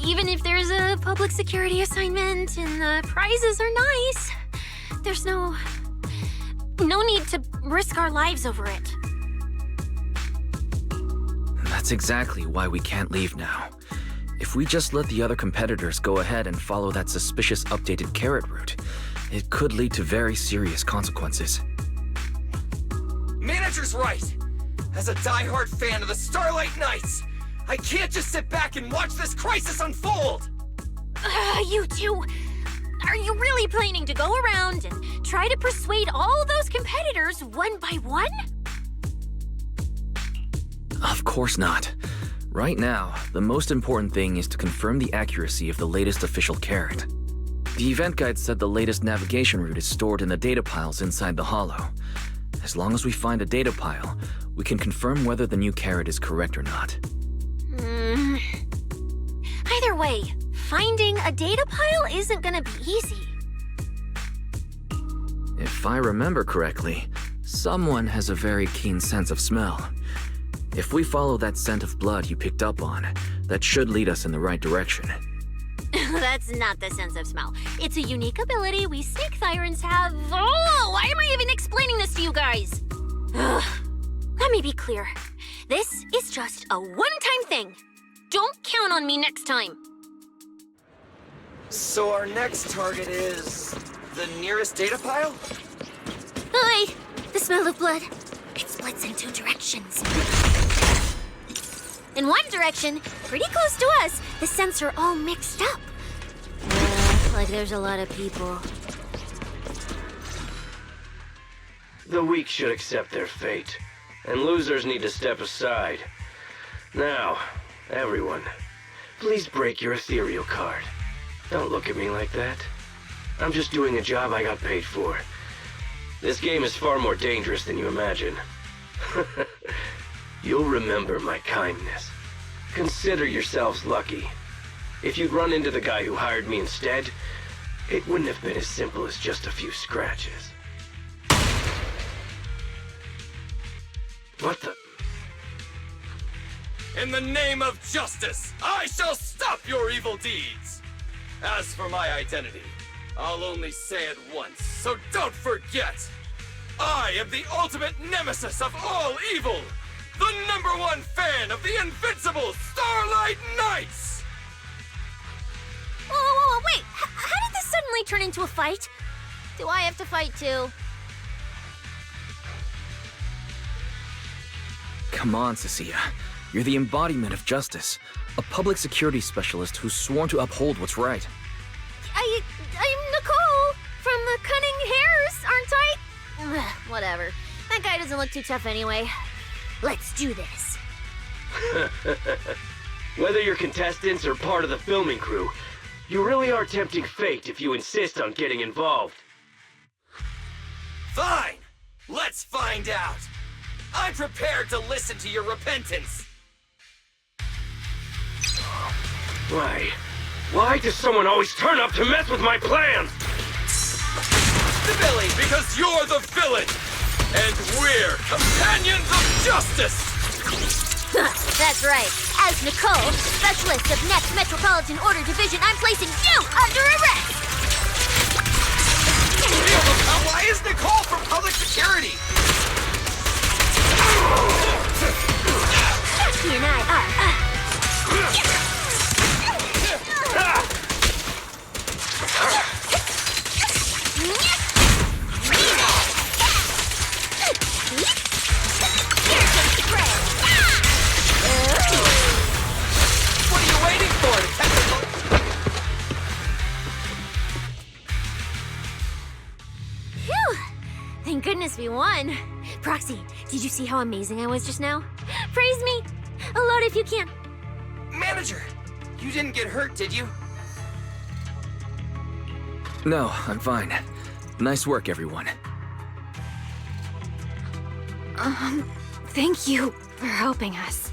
Even if there's a public security assignment and the prizes are nice, there's no need to risk our lives over it. That's exactly why we can't leave now. If we just let the other competitors go ahead and follow that suspicious updated carrot route, it could lead to very serious consequences. Manager's right. As a diehard fan of the Starlight Knights, I can't just sit back and watch this crisis unfold! You two, are you really planning to go around and try to persuade all those competitors one by one? Of course not. Right now, the most important thing is to confirm the accuracy of the latest official carrot. The event guide said the latest navigation route is stored in the data piles inside the hollow. As long as we find a data pile, we can confirm whether the new carrot is correct or not. Either way, finding a data pile isn't gonna be easy. If I remember correctly, someone has a very keen sense of smell. If we follow that scent of blood you picked up on, that should lead us in the right direction. That's not the sense of smell. It's a unique ability we snake sirens have. Oh, why am I even explaining this to you guys? Ugh. Let me be clear. This is just a one-time thing. Don't count on me next time. So our next target is the nearest data pile? Oi! The smell of blood. It splits in two directions. In one direction, pretty close to us, the scents are all mixed up. Like there's a lot of people. The weak should accept their fate, and losers need to step aside. Now, everyone, please break your ethereal card. Don't look at me like that. I'm just doing a job I got paid for. This game is far more dangerous than you imagine. You'll remember my kindness. Consider yourselves lucky. If you'd run into the guy who hired me instead, it wouldn't have been as simple as just a few scratches. What the? In the name of justice, I shall stop your evil deeds! As for my identity, I'll only say it once, so don't forget! I am the ultimate nemesis of all evil! The #1 fan of the invincible Starlight Knights! Whoa, wait! How did this suddenly turn into a fight? Do I have to fight too? Come on, Cecilia. You're the embodiment of justice. A public security specialist who's sworn to uphold what's right. I'm Nicole from the Cunning Hairs, aren't I? Ugh, whatever. That guy doesn't look too tough anyway. Let's do this. Whether you're contestants or part of the filming crew, you really are tempting fate if you insist on getting involved. Fine! Let's find out! I'm prepared to listen to your repentance! Why does someone always turn up to mess with my plans? Billy, because you're the villain! And we're companions of justice! That's right. As Nicole, specialist of Next Metropolitan Order Division, I'm placing you under arrest! Why is Nicole from public security? He and I are, What are you waiting for? Phew! Thank goodness we won. Proxy, did you see how amazing I was just now? Praise me! Aloud if you can. Manager, you didn't get hurt, did you? No, I'm fine. Nice work, everyone. Thank you for helping us.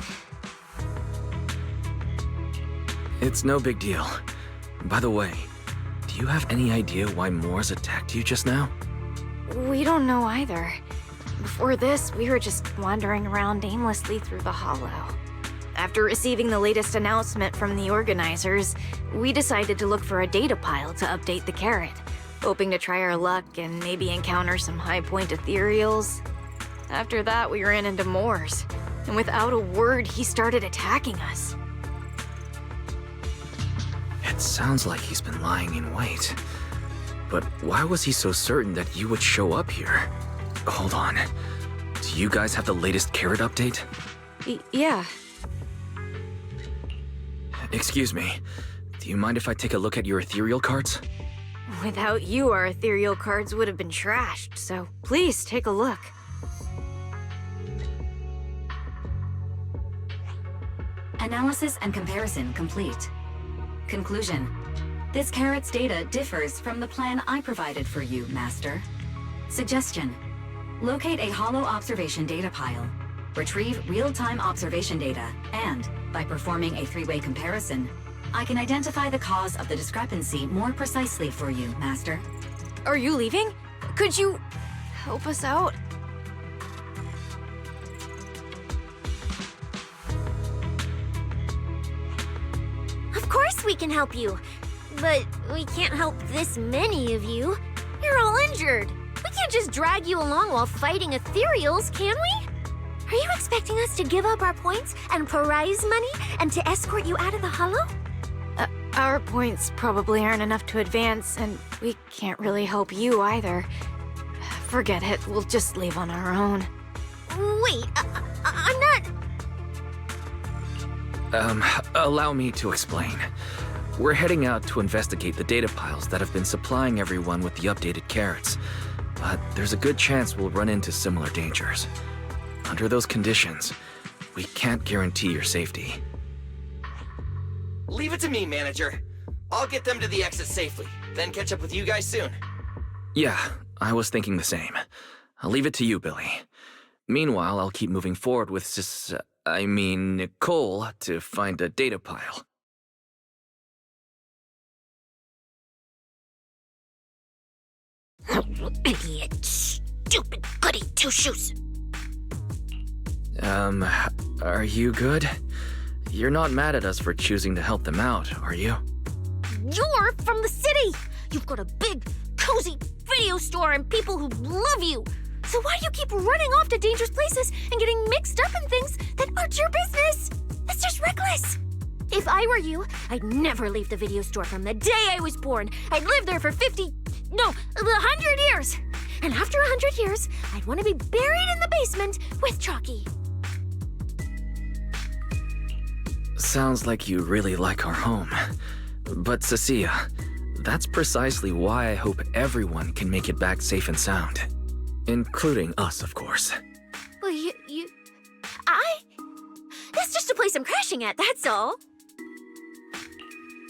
It's no big deal. By the way, do you have any idea why Moors attacked you just now? We don't know either. Before this, we were just wandering around aimlessly through the Hollow. After receiving the latest announcement from the organizers, we decided to look for a data pile to update the carrot, hoping to try our luck and maybe encounter some high-point Ethereals. After that, we ran into Moors, and without a word, he started attacking us. It sounds like he's been lying in wait. But why was he so certain that you would show up here? Hold on. Do you guys have the latest carrot update? Yeah. Excuse me. Do you mind if I take a look at your ethereal cards? Without you, our ethereal cards would have been trashed, so please take a look. Analysis and comparison complete. Conclusion. This carrot's data differs from the plan I provided for you, Master. Suggestion. Locate a hollow observation data pile. Retrieve real-time observation data, and, by performing a three-way comparison, I can identify the cause of the discrepancy more precisely for you, Master. Are you leaving? Could you help us out? Of course we can help you. But we can't help this many of you. You're all injured. We can't just drag you along while fighting Ethereals, can we? Are you expecting us to give up our points and prize money and to escort you out of the Hollow? Our points probably aren't enough to advance, and we can't really help you either. Forget it, we'll just leave on our own. Wait, I'm not... Allow me to explain. We're heading out to investigate the data piles that have been supplying everyone with the updated carrots. But there's a good chance we'll run into similar dangers. Under those conditions, we can't guarantee your safety. Leave it to me, manager. I'll get them to the exit safely, then catch up with you guys soon. Yeah, I was thinking the same. I'll leave it to you, Billy. Meanwhile, I'll keep moving forward with Nicole to find a data pile. Idiot. Stupid goody two-shoes. Are you good? You're not mad at us for choosing to help them out, are you? You're from the city. You've got a big, cozy video store and people who love you. So why do you keep running off to dangerous places and getting mixed up in things that aren't your business? It's just reckless. If I were you, I'd never leave the video store from the day I was born. I'd live there for 100 years. And after 100 years, I'd want to be buried in the basement with Chalky. Sounds like you really like our home. But Cecilia, that's precisely why I hope everyone can make it back safe and sound. Including us, of course. Well, that's just a place I'm crashing at, that's all.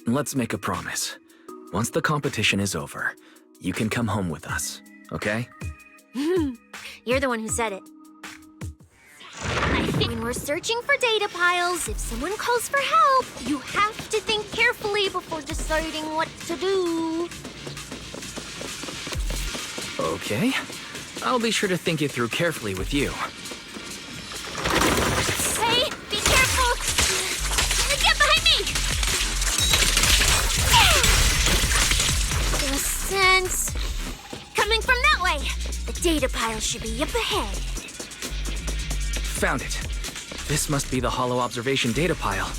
Let's make a promise. Once the competition is over, you can come home with us, okay? You're the one who said it. When we're searching for data piles, if someone calls for help, you have to think carefully before deciding what to do. Okay. I'll be sure to think it through carefully with you. Hey, be careful! Get behind me! The sense coming from that way. The data pile should be up ahead. Found it. This must be the hollow observation data pile.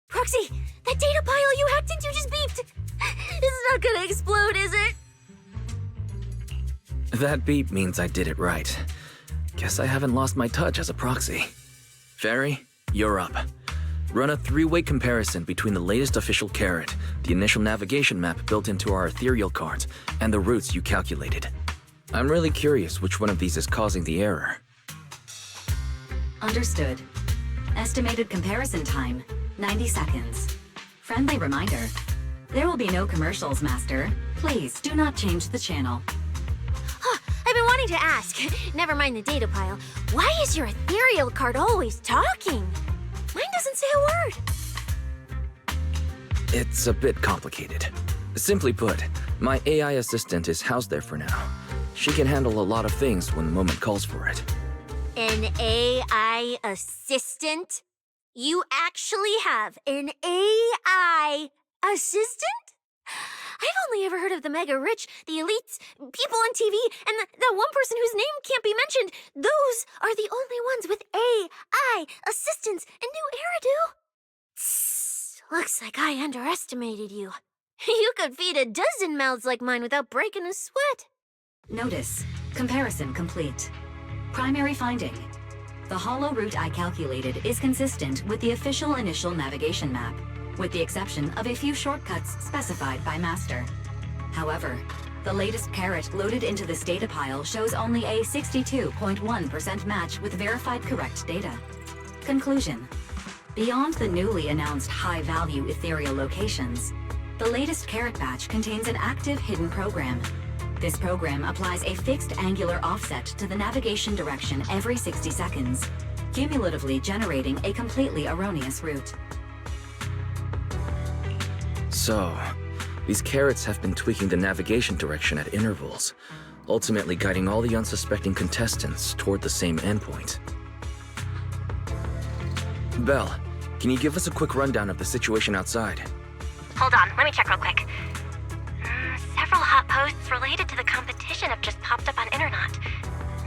Proxy, that data pile you hacked into just beeped. It's not gonna explode, is it? That beep means I did it right. Guess I haven't lost my touch as a proxy. Fairy, you're up. Run a three-way comparison between the latest official carrot, the initial navigation map built into our ethereal cards, and the routes you calculated. I'm really curious which one of these is causing the error. Understood. Estimated comparison time, 90 seconds. Friendly reminder, there will be no commercials, Master. Please do not change the channel. Huh, I've been wanting to ask. Never mind the data pile. Why is your ethereal card always talking? Mine doesn't say a word. It's a bit complicated. Simply put, my AI assistant is housed there for now. She can handle a lot of things when the moment calls for it. An AI assistant? You actually have an AI assistant? I've only ever heard of the mega rich, the elites, people on TV, and that one person whose name can't be mentioned. Those are the only ones with AI assistants in New Eridu. Tss, looks like I underestimated you. You could feed a dozen mouths like mine without breaking a sweat. Notice, comparison complete. Primary finding. The hollow route I calculated is consistent with the official initial navigation map, with the exception of a few shortcuts specified by Master. However, the latest carrot loaded into this data pile shows only a 62.1% match with verified correct data. Conclusion. Beyond the newly announced high-value ethereal locations, the latest carrot batch contains an active hidden program. This program applies a fixed angular offset to the navigation direction every 60 seconds, cumulatively generating a completely erroneous route. So, these carrots have been tweaking the navigation direction at intervals, ultimately guiding all the unsuspecting contestants toward the same endpoint. Belle, can you give us a quick rundown of the situation outside? Hold on, let me check real quick. Several hot posts related to the competition have just popped up on Internet.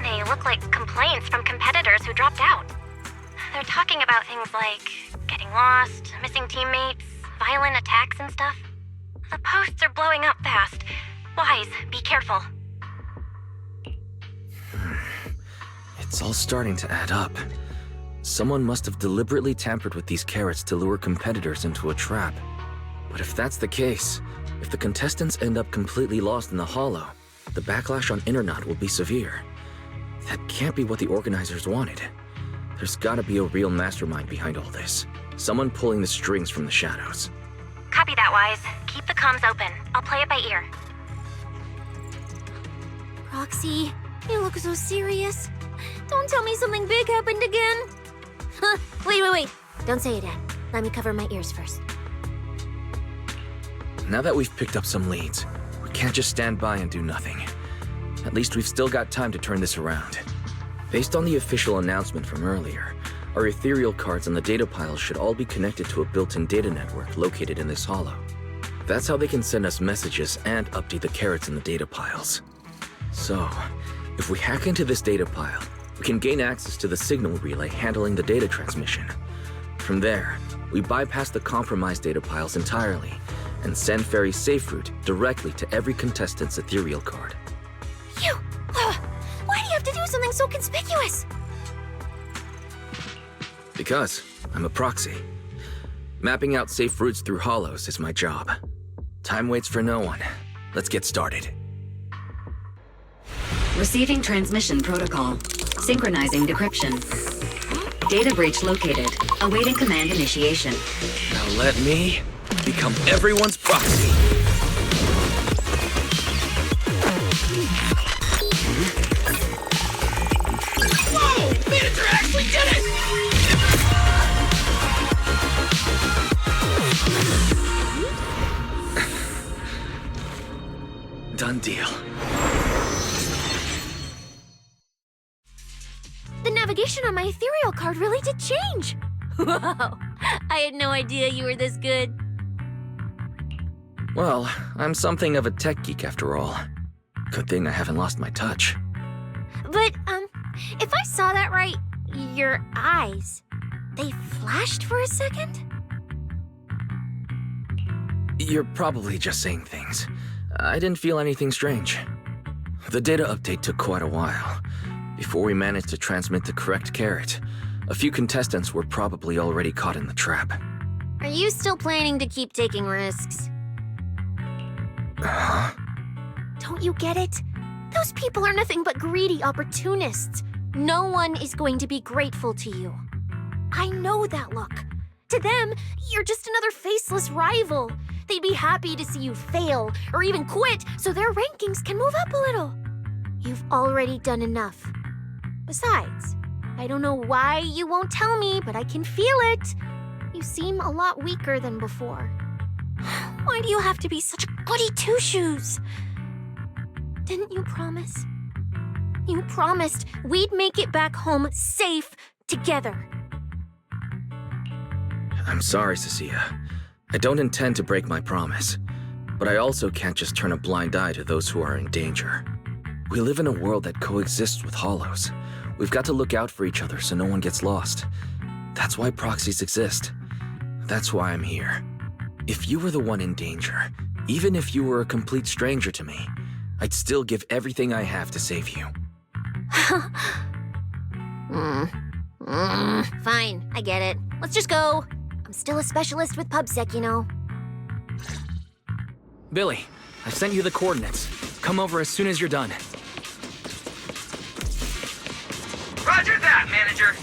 They look like complaints from competitors who dropped out. They're talking about things like getting lost, missing teammates, violent attacks and stuff. The posts are blowing up fast. Wise, be careful. It's all starting to add up. Someone must have deliberately tampered with these carrots to lure competitors into a trap. But if that's the case, if the contestants end up completely lost in the hollow, the backlash on Internet will be severe. That can't be what the organizers wanted. There's gotta be a real mastermind behind all this. Someone pulling the strings from the shadows. Copy that, Wise. Keep the comms open. I'll play it by ear. Proxy, you look so serious. Don't tell me something big happened again. Wait. Don't say it yet. Let me cover my ears first. Now that we've picked up some leads, we can't just stand by and do nothing. At least we've still got time to turn this around. Based on the official announcement from earlier, our ethereal cards and the data piles should all be connected to a built-in data network located in this hollow. That's how they can send us messages and update the carrots in the data piles. So, if we hack into this data pile, we can gain access to the signal relay handling the data transmission. From there, we bypass the compromised data piles entirely and send Fairy's safe route directly to every contestant's ethereal card. Why do you have to do something so conspicuous? Because I'm a proxy. Mapping out safe routes through hollows is my job. Time waits for no one. Let's get started. Receiving transmission protocol. Synchronizing decryption. Data breach located. Awaiting command initiation. Now let me become everyone's proxy. Whoa! Manager actually did it! Done deal. The navigation on my ethereal card really did change. Wow, I had no idea you were this good. Well, I'm something of a tech geek after all. Good thing I haven't lost my touch. But, if I saw that right, your eyes, they flashed for a second? You're probably just saying things. I didn't feel anything strange. The data update took quite a while. Before we managed to transmit the correct carrot, A few contestants were probably already caught in the trap. Are you still planning to keep taking risks? Huh? Don't you get it? Those people are nothing but greedy opportunists. No one is going to be grateful to you. I know that look. To them, you're just another faceless rival. They'd be happy to see you fail or even quit so their rankings can move up a little. You've already done enough. Besides, I don't know why you won't tell me, but I can feel it. You seem a lot weaker than before. Why do you have to be such a goody two-shoes? Didn't you promise? You promised we'd make it back home safe together. I'm sorry, Cecilia. I don't intend to break my promise, but I also can't just turn a blind eye to those who are in danger. We live in a world that coexists with hollows. We've got to look out for each other so no one gets lost. That's why proxies exist. That's why I'm here. If you were the one in danger, even if you were a complete stranger to me, I'd still give everything I have to save you. Fine, I get it. Let's just go. I'm still a specialist with PubSec, you know. Billy, I've sent you the coordinates. Come over as soon as you're done. Roger that, manager.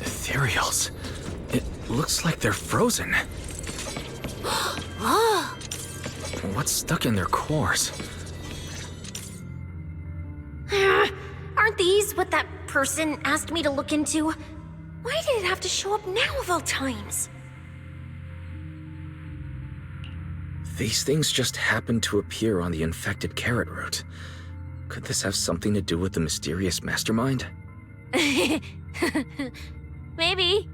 Ethereals. It looks like they're frozen. What's stuck in their cores? Aren't these what that person asked me to look into? Why did it have to show up now of all times? These things just happened to appear on the infected carrot root. Could this have something to do with the mysterious mastermind? Maybe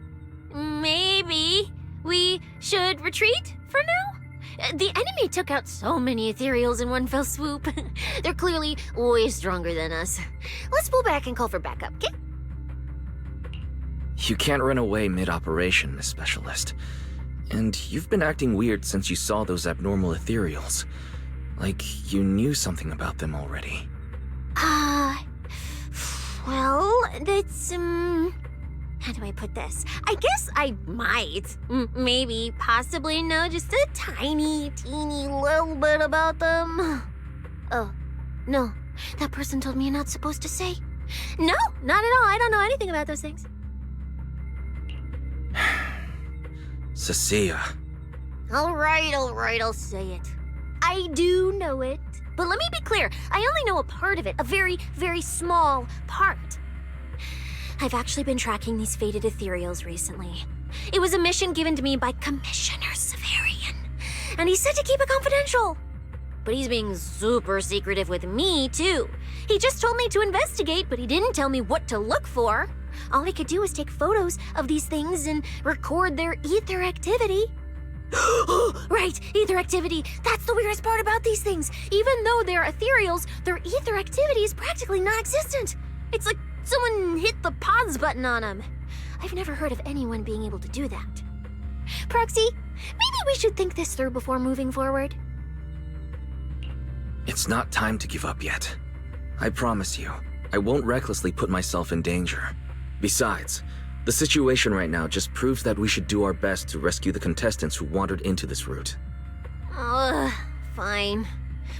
we should retreat for now? The enemy took out so many Ethereals in one fell swoop. They're clearly way stronger than us. Let's pull back and call for backup, okay? You can't run away mid-operation, Miss Specialist. And you've been acting weird since you saw those abnormal Ethereals. Like you knew something about them already. Well, that's, how do I put this? I guess I might, maybe, possibly know just a tiny, teeny little bit about them. Oh, no. That person told me you're not supposed to say. No, not at all. I don't know anything about those things. Cecilia. All right, I'll say it. I do know it. But let me be clear, I only know a part of it, a very, very small part. I've actually been tracking these fated Ethereals recently. It was a mission given to me by Commissioner Severian, and he said to keep it confidential. But he's being super secretive with me, too. He just told me to investigate, but he didn't tell me what to look for. All he could do was take photos of these things and record their ether activity. Right, ether activity. That's the weirdest part about these things. Even though they're Ethereals, their ether activity is practically non-existent. It's like someone hit the pause button on them. I've never heard of anyone being able to do that. Proxy, maybe we should think this through before moving forward. It's not time to give up yet. I promise you, I won't recklessly put myself in danger. Besides, the situation right now just proves that we should do our best to rescue the contestants who wandered into this route. Fine.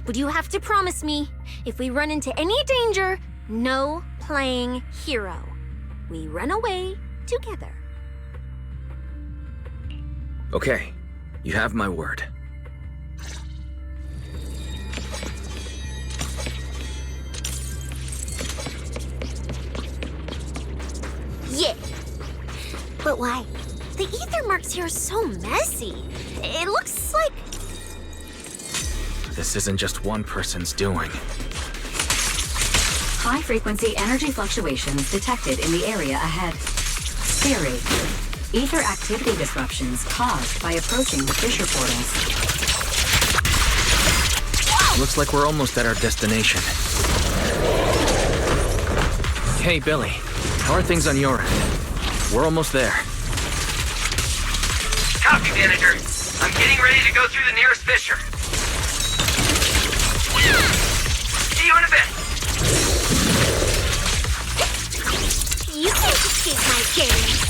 But you have to promise me, if we run into any danger, no playing hero. We run away together. Okay, you have my word. Yeah. But why? The ether marks here are so messy. It looks like... This isn't just one person's doing. High-frequency energy fluctuations detected in the area ahead. Theory: ether activity disruptions caused by approaching the fissure portals. Looks like we're almost at our destination. Hey, Billy. How are things on your end? We're almost there. Copy, Manager. I'm getting ready to go through the nearest fissure. See you in a bit. You can't escape my gaze.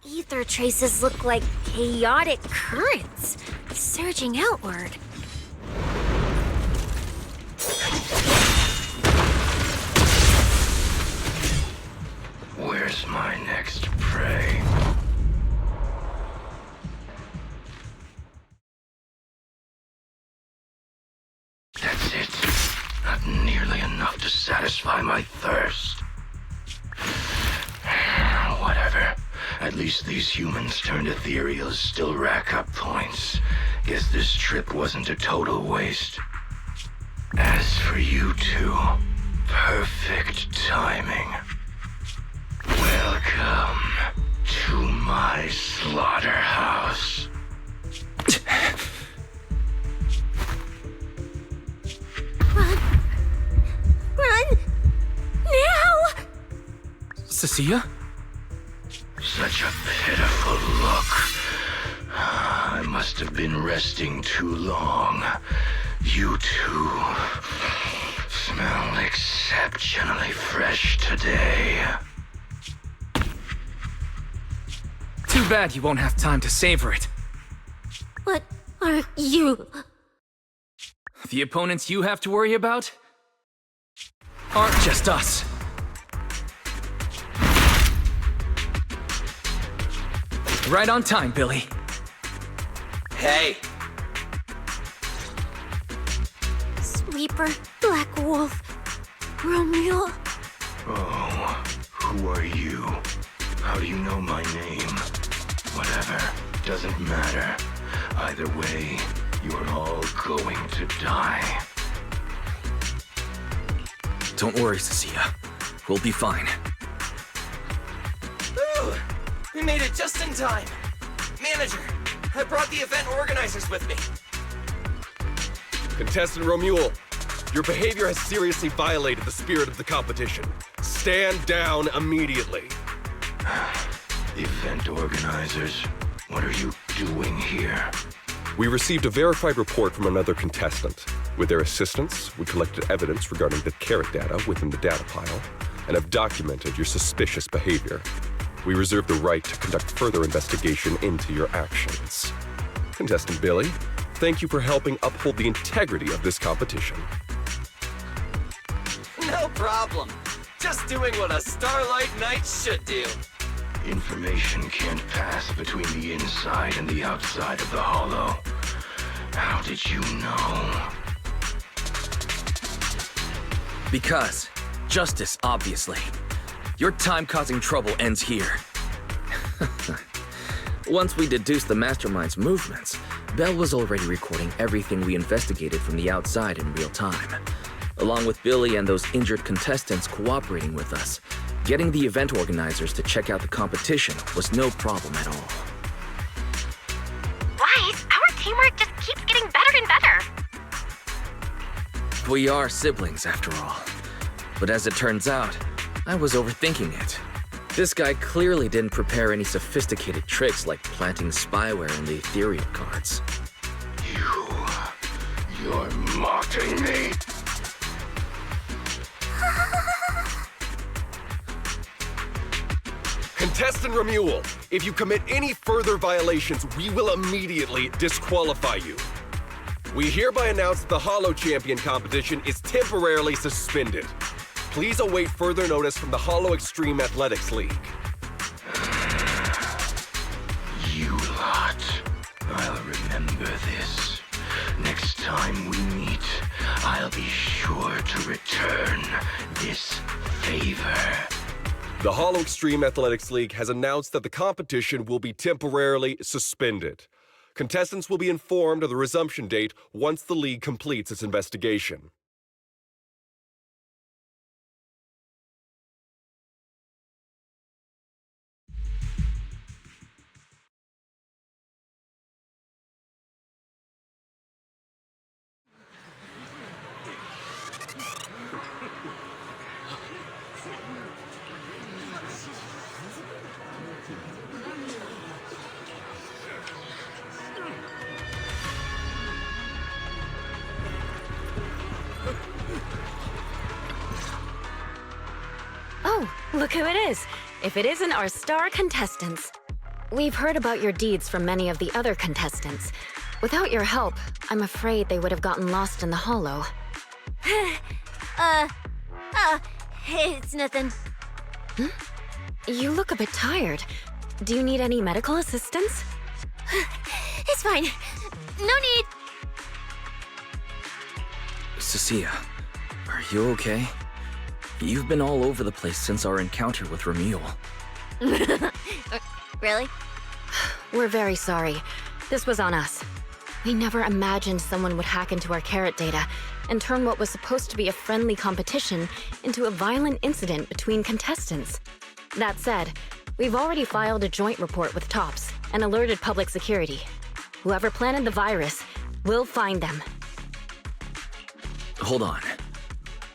Ether traces look like chaotic currents, surging outward. Where's my next prey? That's it. Not nearly enough to satisfy my thirst. Whatever. At least these humans turned Ethereals still rack up points. Guess this trip wasn't a total waste. As for you two, perfect timing. Welcome to my slaughterhouse. Run! Now! Cecilia? Such a pitiful look. I must have been resting too long. You two smell exceptionally fresh today. Too bad you won't have time to savor it. What are you? The opponents you have to worry about aren't just us. Right on time, Billy. Hey. Sweeper, Black Wolf, Romeo. Oh, who are you? How do you know my name? Whatever, doesn't matter. Either way, you're all going to die. Don't worry, Cecilia. We'll be fine. Ooh, we made it just in time. Manager, I brought the event organizers with me. Contestant Romuald, your behavior has seriously violated the spirit of the competition. Stand down immediately. Event organizers, what are you doing here? We received a verified report from another contestant. With their assistance, we collected evidence regarding the carrot data within the data pile and have documented your suspicious behavior. We reserve the right to conduct further investigation into your actions. Contestant Billy, thank you for helping uphold the integrity of this competition. No problem. Just doing what a Starlight Knight should do. Information can't pass between the inside and the outside of the Hollow. How did you know? Because justice, obviously. Your time causing trouble ends here. Once we deduced the mastermind's movements, Belle was already recording everything we investigated from the outside in real time. Along with Billy and those injured contestants cooperating with us, getting the event organizers to check out the competition was no problem at all. Weiss, our teamwork just keeps getting better and better. We are siblings, after all. But as it turns out, I was overthinking it. This guy clearly didn't prepare any sophisticated tricks like planting spyware in the Ethereal cards. You're mocking me? Contestant Remuel, if you commit any further violations, we will immediately disqualify you. We hereby announce that the Holo Champion competition is temporarily suspended. Please await further notice from the Holo Extreme Athletics League. You lot. I'll remember this. Next time we meet, I'll be sure to return this favor. The Holo Extreme Athletics League has announced that the competition will be temporarily suspended. Contestants will be informed of the resumption date once the league completes its investigation. Oh, look who it is. If it isn't our star contestants. We've heard about your deeds from many of the other contestants. Without your help, I'm afraid they would have gotten lost in the Holo. It's nothing. You look a bit tired. Do you need any medical assistance? It's fine. No need. Cecilia, are you okay? You've been all over the place since our encounter with Remuel. Really? We're very sorry. This was on us. We never imagined someone would hack into our carrot data and turn what was supposed to be a friendly competition into a violent incident between contestants. That said, we've already filed a joint report with TOPS and alerted public security. Whoever planted the virus, we'll find them. Hold on.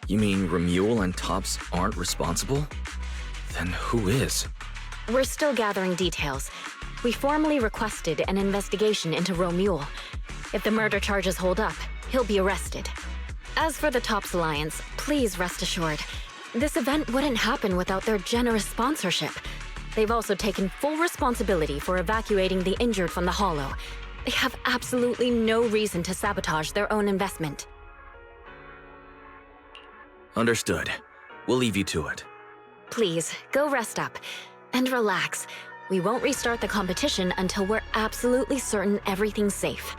You mean Remuel and TOPS aren't responsible? Then who is? We're still gathering details. We formally requested an investigation into Remuel. If the murder charges hold up, he'll be arrested. As for the TOPS Alliance, please rest assured, this event wouldn't happen without their generous sponsorship. They've also taken full responsibility for evacuating the injured from the Holo. They have absolutely no reason to sabotage their own investment. Understood. We'll leave you to it. Please, go rest up. And relax. We won't restart the competition until we're absolutely certain everything's safe.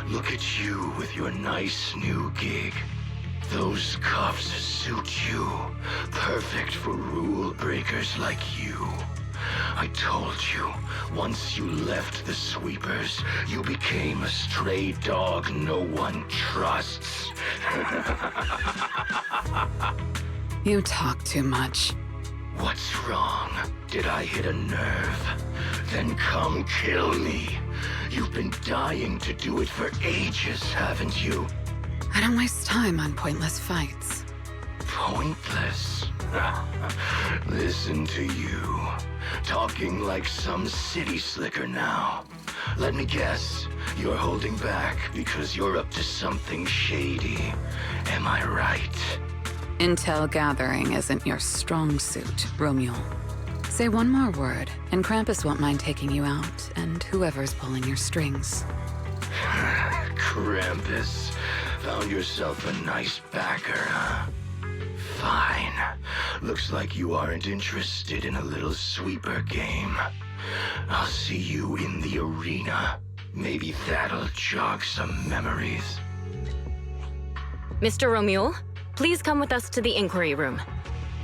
Look at you with your nice new gig. Those cuffs suit you. Perfect for rule breakers like you. I told you, once you left the sweepers, you became a stray dog no one trusts. You talk too much. What's wrong? Did I hit a nerve? Then come kill me. You've been dying to do it for ages, haven't you? I don't waste time on pointless fights. Pointless? Listen to you. Talking like some city slicker now. Let me guess, you're holding back because you're up to something shady. Am I right? Intel gathering isn't your strong suit, Romuel. Say one more word, and Krampus won't mind taking you out, and whoever's pulling your strings. Krampus. Found yourself a nice backer, huh? Fine. Looks like you aren't interested in a little sweeper game. I'll see you in the arena. Maybe that'll jog some memories. Mr. Romuel, please come with us to the inquiry room.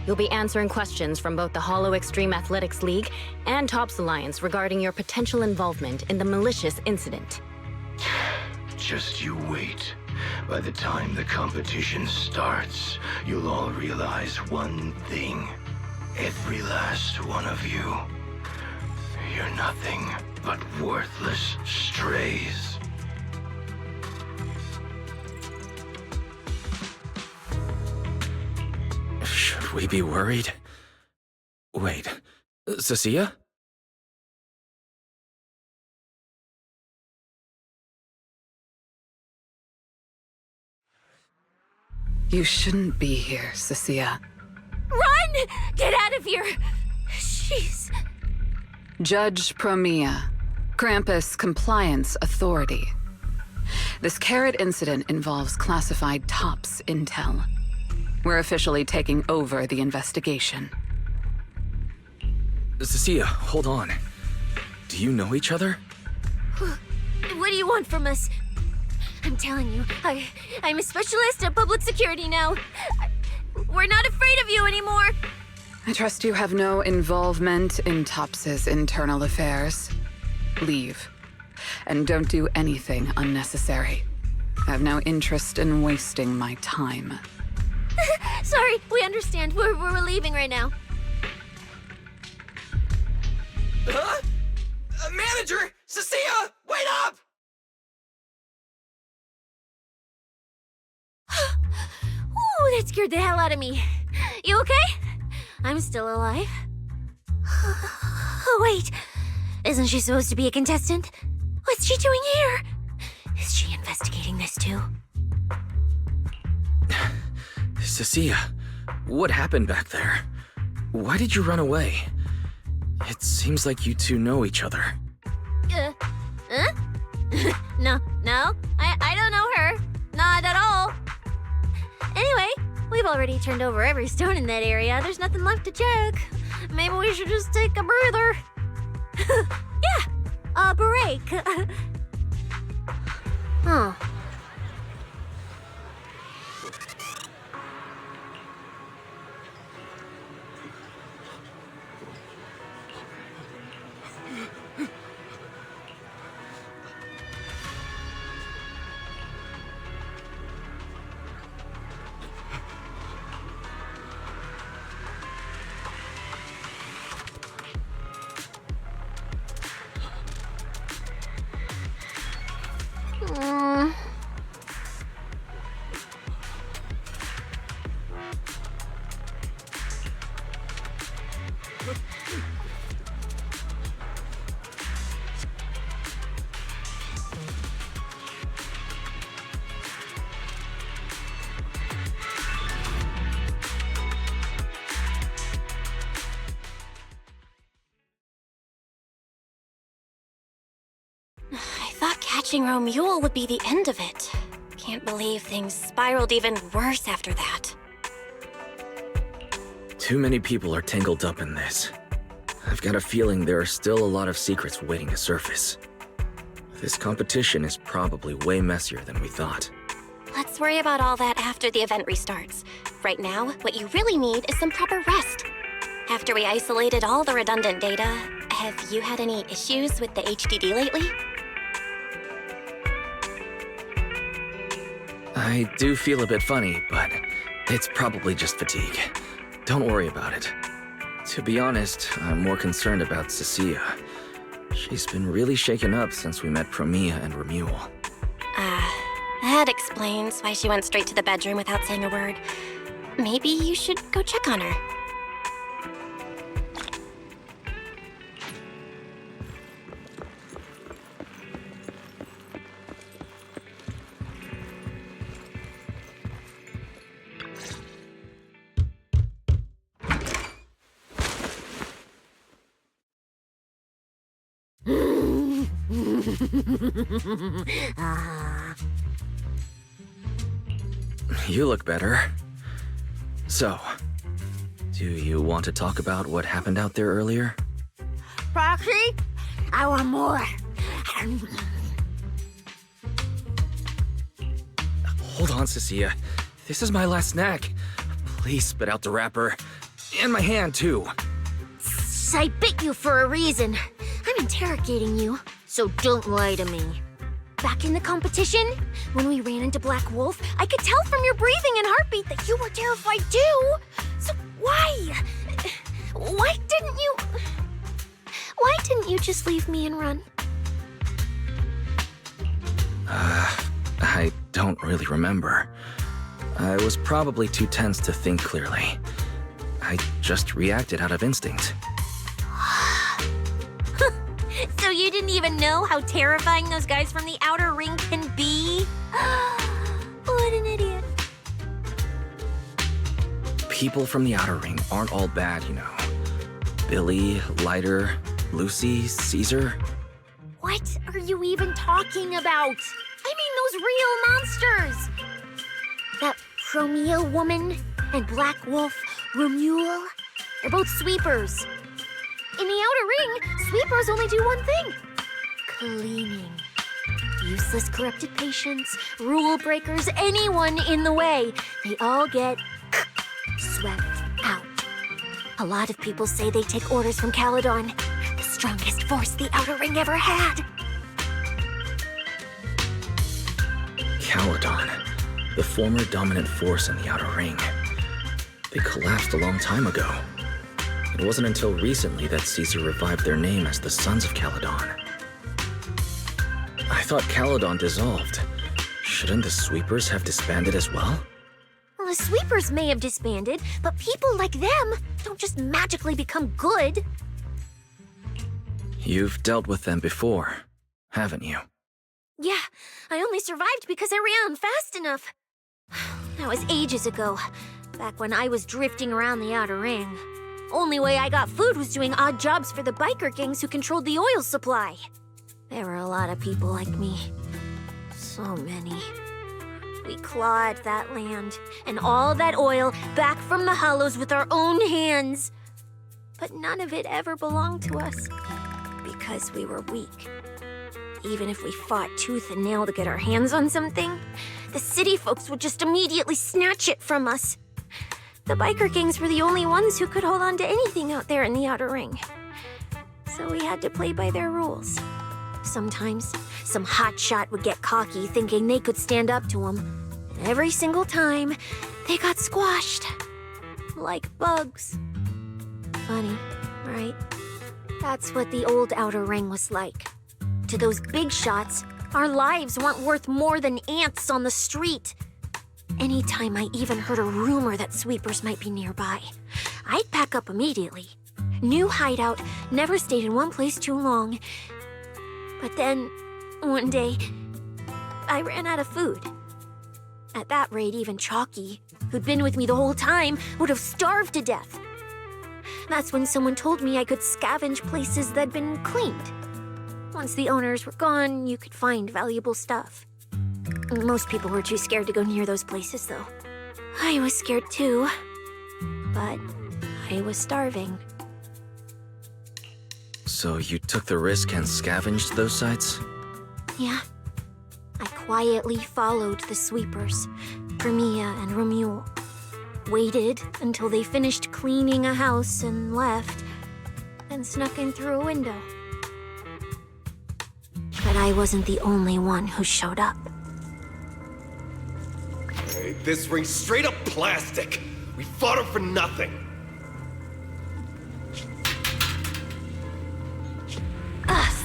You'll be answering questions from both the Holo Extreme Athletics League and Tops Alliance regarding your potential involvement in the malicious incident. Just you wait. By the time the competition starts, you'll all realize one thing. Every last one of you. You're nothing but worthless strays. Should we be worried? Wait, Cecilia? You shouldn't be here, Cecilia. Run! Get out of here! She's... Judge Promia, Krampus Compliance Authority. This carrot incident involves classified Tops intel. We're officially taking over the investigation. Cecilia, hold on. Do you know each other? What do you want from us? I'm telling you, I'm a specialist at public security now. We're not afraid of you anymore. I trust you have no involvement in Tops's internal affairs. Leave. And don't do anything unnecessary. I have no interest in wasting my time. Sorry, we understand. We're leaving right now. Huh? Manager! Cecilia! Wait up! Ooh, that scared the hell out of me. You okay? I'm still alive. Oh, wait. Isn't she supposed to be a contestant? What's she doing here? Is she investigating this too? Cecilia, what happened back there? Why did you run away? It seems like you two know each other. Huh? No, I don't know her. Not at all. Anyway, we've already turned over every stone in that area. There's nothing left to check. Maybe we should just take a breather. Yeah, a break. Huh. I thought catching Romule would be the end of it. Can't believe things spiraled even worse after that. Too many people are tangled up in this. I've got a feeling there are still a lot of secrets waiting to surface. This competition is probably way messier than we thought. Let's worry about all that after the event restarts. Right now, what you really need is some proper rest. After we isolated all the redundant data, have you had any issues with the HDD lately? I do feel a bit funny, but it's probably just fatigue. Don't worry about it. To be honest, I'm more concerned about Cecilia. She's been really shaken up since we met Promia and Romule. That explains why she went straight to the bedroom without saying a word. Maybe you should go check on her. You look better. So, do you want to talk about what happened out there earlier? Proxy, I want more. Hold on, Cecilia. This is my last snack. Please spit out the wrapper. And my hand, too. I bit you for a reason. I'm interrogating you, so don't lie to me. Back in the competition, when we ran into Black Wolf, I could tell from your breathing and heartbeat that you were terrified too. So why didn't you just leave me and run? I don't really remember. I was probably too tense to think clearly. I just reacted out of instinct. So you didn't even know how terrifying those guys from the outer ring can be? What an idiot. People from the outer ring aren't all bad, you know. Billy, Lighter, Lucy, Caesar. What are you even talking about? I mean those real monsters! That Chromia woman and Black Wolf, Romuald, they're both sweepers. In the outer ring, sweepers only do one thing. Cleaning. Useless corrupted patients, rule breakers, anyone in the way. They all get swept out. A lot of people say they take orders from Caledon, the strongest force the outer ring ever had. Caledon, the former dominant force in the outer ring. They collapsed a long time ago. It wasn't until recently that Caesar revived their name as the Sons of Caledon. I thought Caledon dissolved. Shouldn't the Sweepers have disbanded as well? Well, the sweepers may have disbanded, but people like them don't just magically become good. You've dealt with them before, haven't you? Yeah, I only survived because I ran fast enough. That was ages ago, back when I was drifting around the outer ring. Only way I got food was doing odd jobs for the biker gangs who controlled the oil supply. There were a lot of people like me. So many. We clawed that land and all that oil back from the hollows with our own hands. But none of it ever belonged to us because we were weak. Even if we fought tooth and nail to get our hands on something, the city folks would just immediately snatch it from us. The biker gangs were the only ones who could hold on to anything out there in the outer ring. So we had to play by their rules. Sometimes, some hotshot would get cocky thinking they could stand up to them. And every single time, they got squashed. Like bugs. Funny, right? That's what the old outer ring was like. To those big shots, our lives weren't worth more than ants on the street. Anytime I even heard a rumor that sweepers might be nearby, I'd pack up immediately. New hideout, never stayed in one place too long. But then, one day, I ran out of food. At that rate, even Chalky, who'd been with me the whole time, would have starved to death. That's when someone told me I could scavenge places that'd been cleaned. Once the owners were gone, you could find valuable stuff. Most people were too scared to go near those places, though. I was scared too, but I was starving. So you took the risk and scavenged those sites? Yeah. I quietly followed the sweepers, Chromia and Romuald. Waited until they finished cleaning a house and left, and snuck in through a window. But I wasn't the only one who showed up. Hey, this ring's straight up plastic. We fought her for nothing.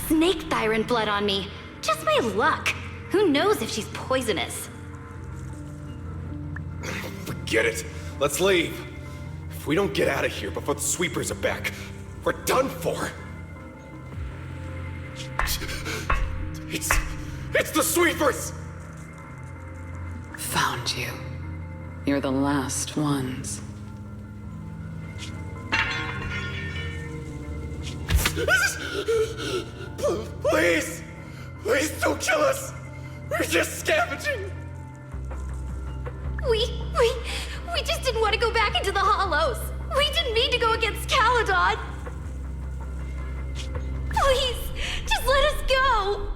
Snake tyrant blood on me. Just my luck. Who knows if she's poisonous? Forget it. Let's leave. If we don't get out of here before the sweepers are back, we're done for. It's the sweepers! Found you. You're the last ones. Please! Please don't kill us! We're just scavenging! We just didn't want to go back into the hollows. We didn't mean to go against Caledon. Please, just let us go.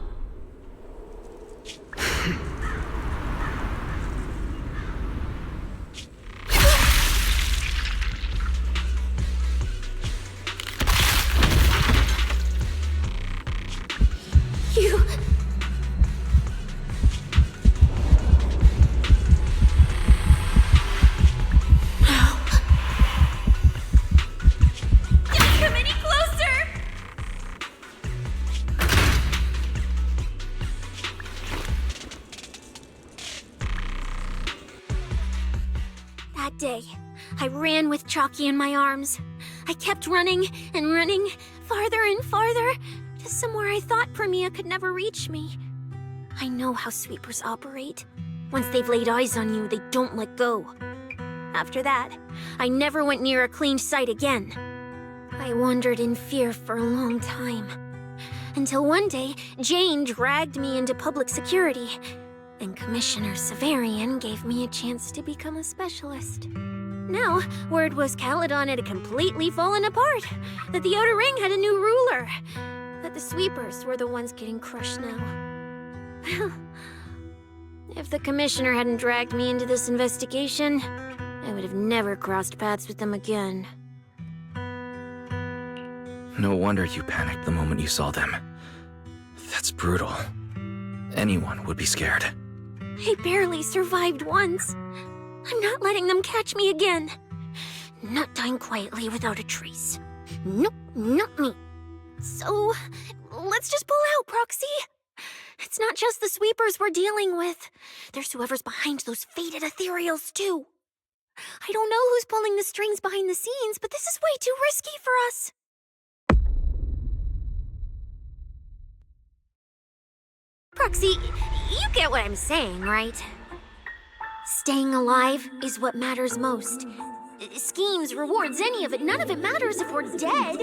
day. I ran with Chalky in my arms. I kept running and running, farther and farther, to somewhere I thought Premia could never reach me. I know how sweepers operate. Once they've laid eyes on you, they don't let go. After that, I never went near a cleaned site again. I wandered in fear for a long time. Until one day, Jane dragged me into public security, and Commissioner Severian gave me a chance to become a specialist. Now, word was Caledon had completely fallen apart, that the Outer Ring had a new ruler, that the sweepers were the ones getting crushed now. Well, if the Commissioner hadn't dragged me into this investigation, I would have never crossed paths with them again. No wonder you panicked the moment you saw them. That's brutal. Anyone would be scared. I barely survived once. I'm not letting them catch me again. Not dying quietly without a trace. Nope, not me. So, let's just pull out, Proxy. It's not just the sweepers we're dealing with. There's whoever's behind those fated Ethereals, too. I don't know who's pulling the strings behind the scenes, but this is way too risky for us. Proxy, you get what I'm saying, right? Staying alive is what matters most. Schemes, rewards, any of it, none of it matters if we're dead.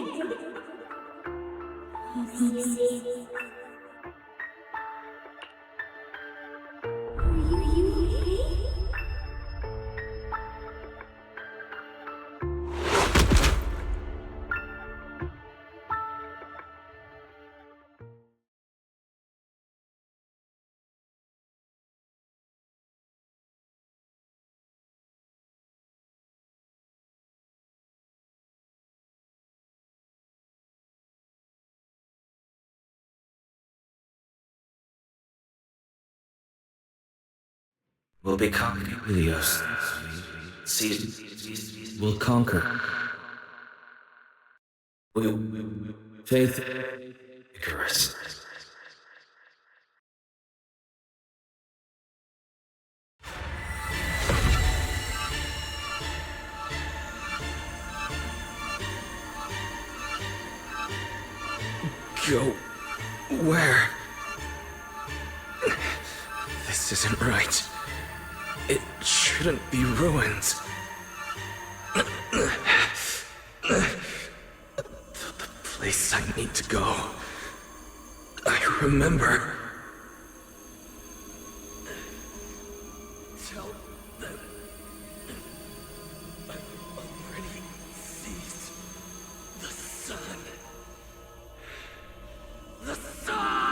We'll become Helios. Seasons will conquer. Faith, Icarus. Go where? This isn't right. It shouldn't be ruins. The place I need to go. I remember. Tell them I've already seized the sun. The sun!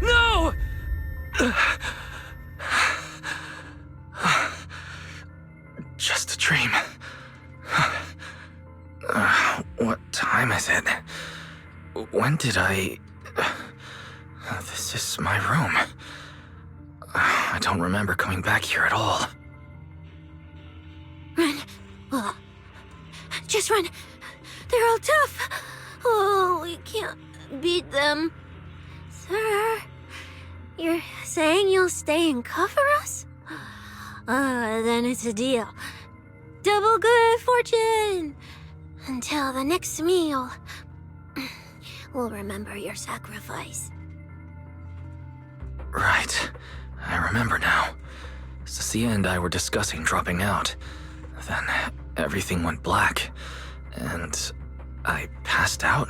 No! Just a dream. What time is it? When did I... This is my room. I don't remember coming back here at all. Run. Oh. Just run. They're all tough. Oh, we can't beat them. Sir, you're saying you'll stay and cover us? Then it's a deal. Double good fortune. Until the next meal. We'll remember your sacrifice. Right. I remember now. Cecilia and I were discussing dropping out. Then everything went black, and I passed out.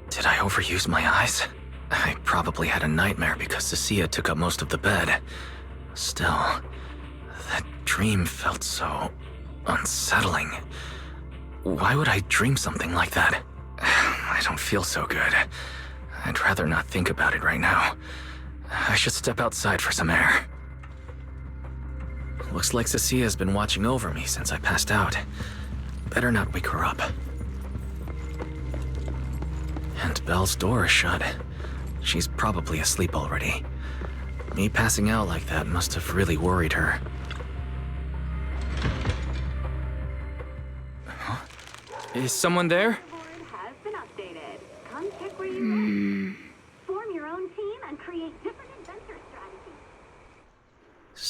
Did I overuse my eyes? I probably had a nightmare because Cecilia took up most of the bed. Still, that dream felt so unsettling. Why would I dream something like that? I don't feel so good. I'd rather not think about it right now. I should step outside for some air. Looks like Cecilia's been watching over me since I passed out. Better not wake her up. And Belle's door is shut. She's probably asleep already. Me passing out like that must have really worried her. Huh? Is someone there?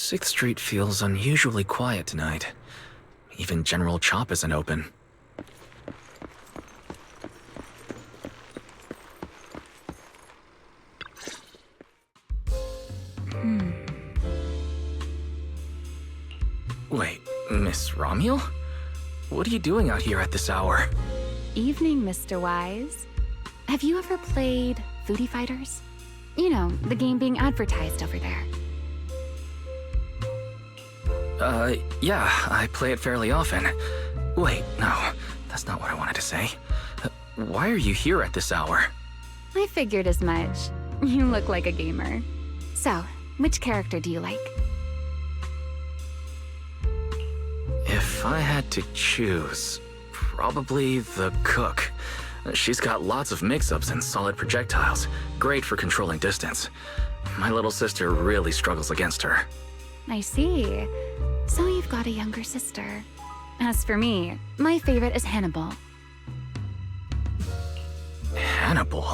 6th Street feels unusually quiet tonight. Even General Chop isn't open. Wait, Miss Romuel? What are you doing out here at this hour? Evening, Mr. Wise. Have you ever played Foodie Fighters? You know, the game being advertised over there. Yeah, I play it fairly often. Wait, no, that's not what I wanted to say. Why are you here at this hour? I figured as much. You look like a gamer. So, which character do you like? If I had to choose, probably the cook. She's got lots of mix-ups and solid projectiles, great for controlling distance. My little sister really struggles against her. I see. So you've got a younger sister. As for me, my favorite is Hannibal. Hannibal?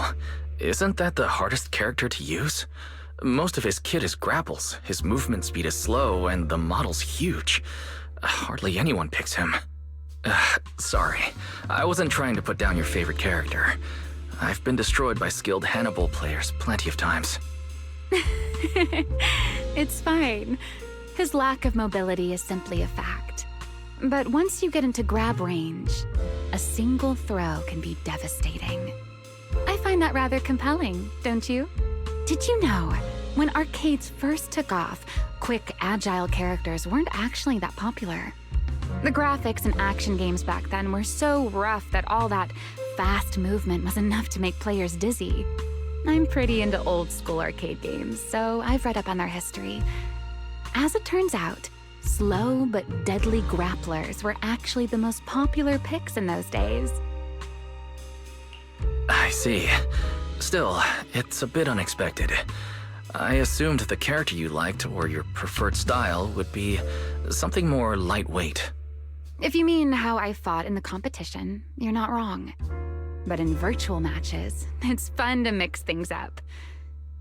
Isn't that the hardest character to use? Most of his kit is grapples, his movement speed is slow, and the model's huge. Hardly anyone picks him. Sorry, I wasn't trying to put down your favorite character. I've been destroyed by skilled Hannibal players plenty of times. It's fine. His lack of mobility is simply a fact. But once you get into grab range, a single throw can be devastating. I find that rather compelling, don't you? Did you know, when arcades first took off, quick, agile characters weren't actually that popular. The graphics in action games back then were so rough that all that fast movement was enough to make players dizzy. I'm pretty into old school arcade games, so I've read up on their history. As it turns out, slow but deadly grapplers were actually the most popular picks in those days. I see. Still, it's a bit unexpected. I assumed the character you liked or your preferred style would be something more lightweight. If you mean how I fought in the competition, you're not wrong. But in virtual matches, it's fun to mix things up.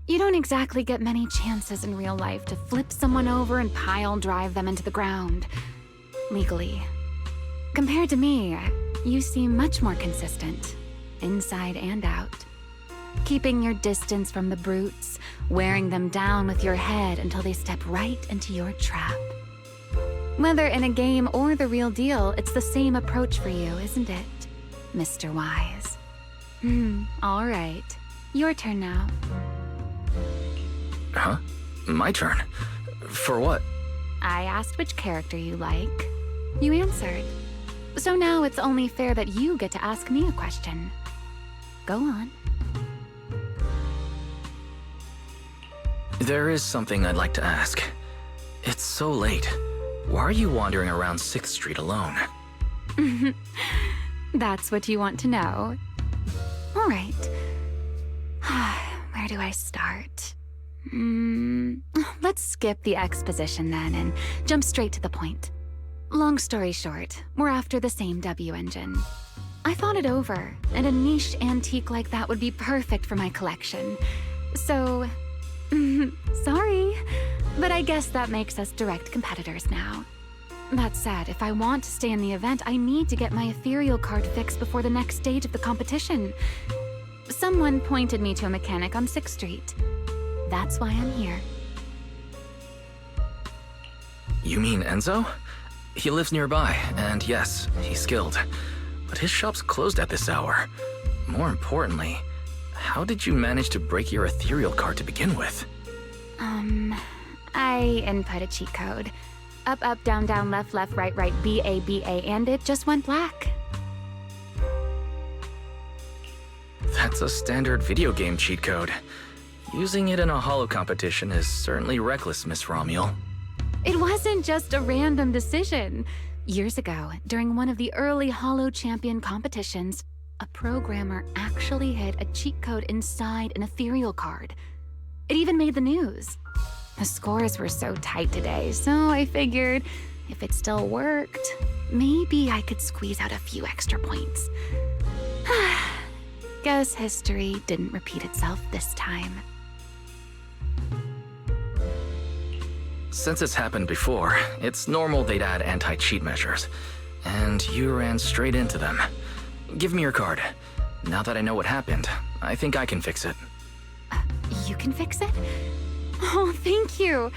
You don't exactly get many chances in real life to flip someone over and pile drive them into the ground. Legally. Compared to me, you seem much more consistent, inside and out. Keeping your distance from the brutes, wearing them down with your head until they step right into your trap. Whether in a game or the real deal, it's the same approach for you, isn't it, Mr. Wise? All right. Your turn now. Huh? My turn? For what? I asked which character you like. You answered. So now it's only fair that you get to ask me a question. Go on. There is something I'd like to ask. It's so late. Why are you wandering around 6th Street alone? That's what you want to know. All right. Where do I start? Let's skip the exposition then and jump straight to the point. Long story short, we're after the same W engine. I thought it over, and a niche antique like that would be perfect for my collection. So, sorry, but I guess that makes us direct competitors now. That said, if I want to stay in the event, I need to get my Ethereal card fixed before the next stage of the competition. Someone pointed me to a mechanic on 6th Street. That's why I'm here. You mean Enzo? He lives nearby, and yes, he's skilled. But his shop's closed at this hour. More importantly, how did you manage to break your Ethereal card to begin with? I input a cheat code. Up, up, down, down, left, left, right, right, BA, BA, and it just went black. That's a standard video game cheat code. Using it in a holo competition is certainly reckless, Miss Romuel. It wasn't just a random decision. Years ago, during one of the early holo champion competitions, a programmer actually hid a cheat code inside an Ethereal card. It even made the news. The scores were so tight today, so I figured if it still worked, maybe I could squeeze out a few extra points. Guess history didn't repeat itself this time. Since it's happened before, it's normal they'd add anti-cheat measures. And you ran straight into them. Give me your card. Now that I know what happened, I think I can fix it. You can fix it? Oh, thank you.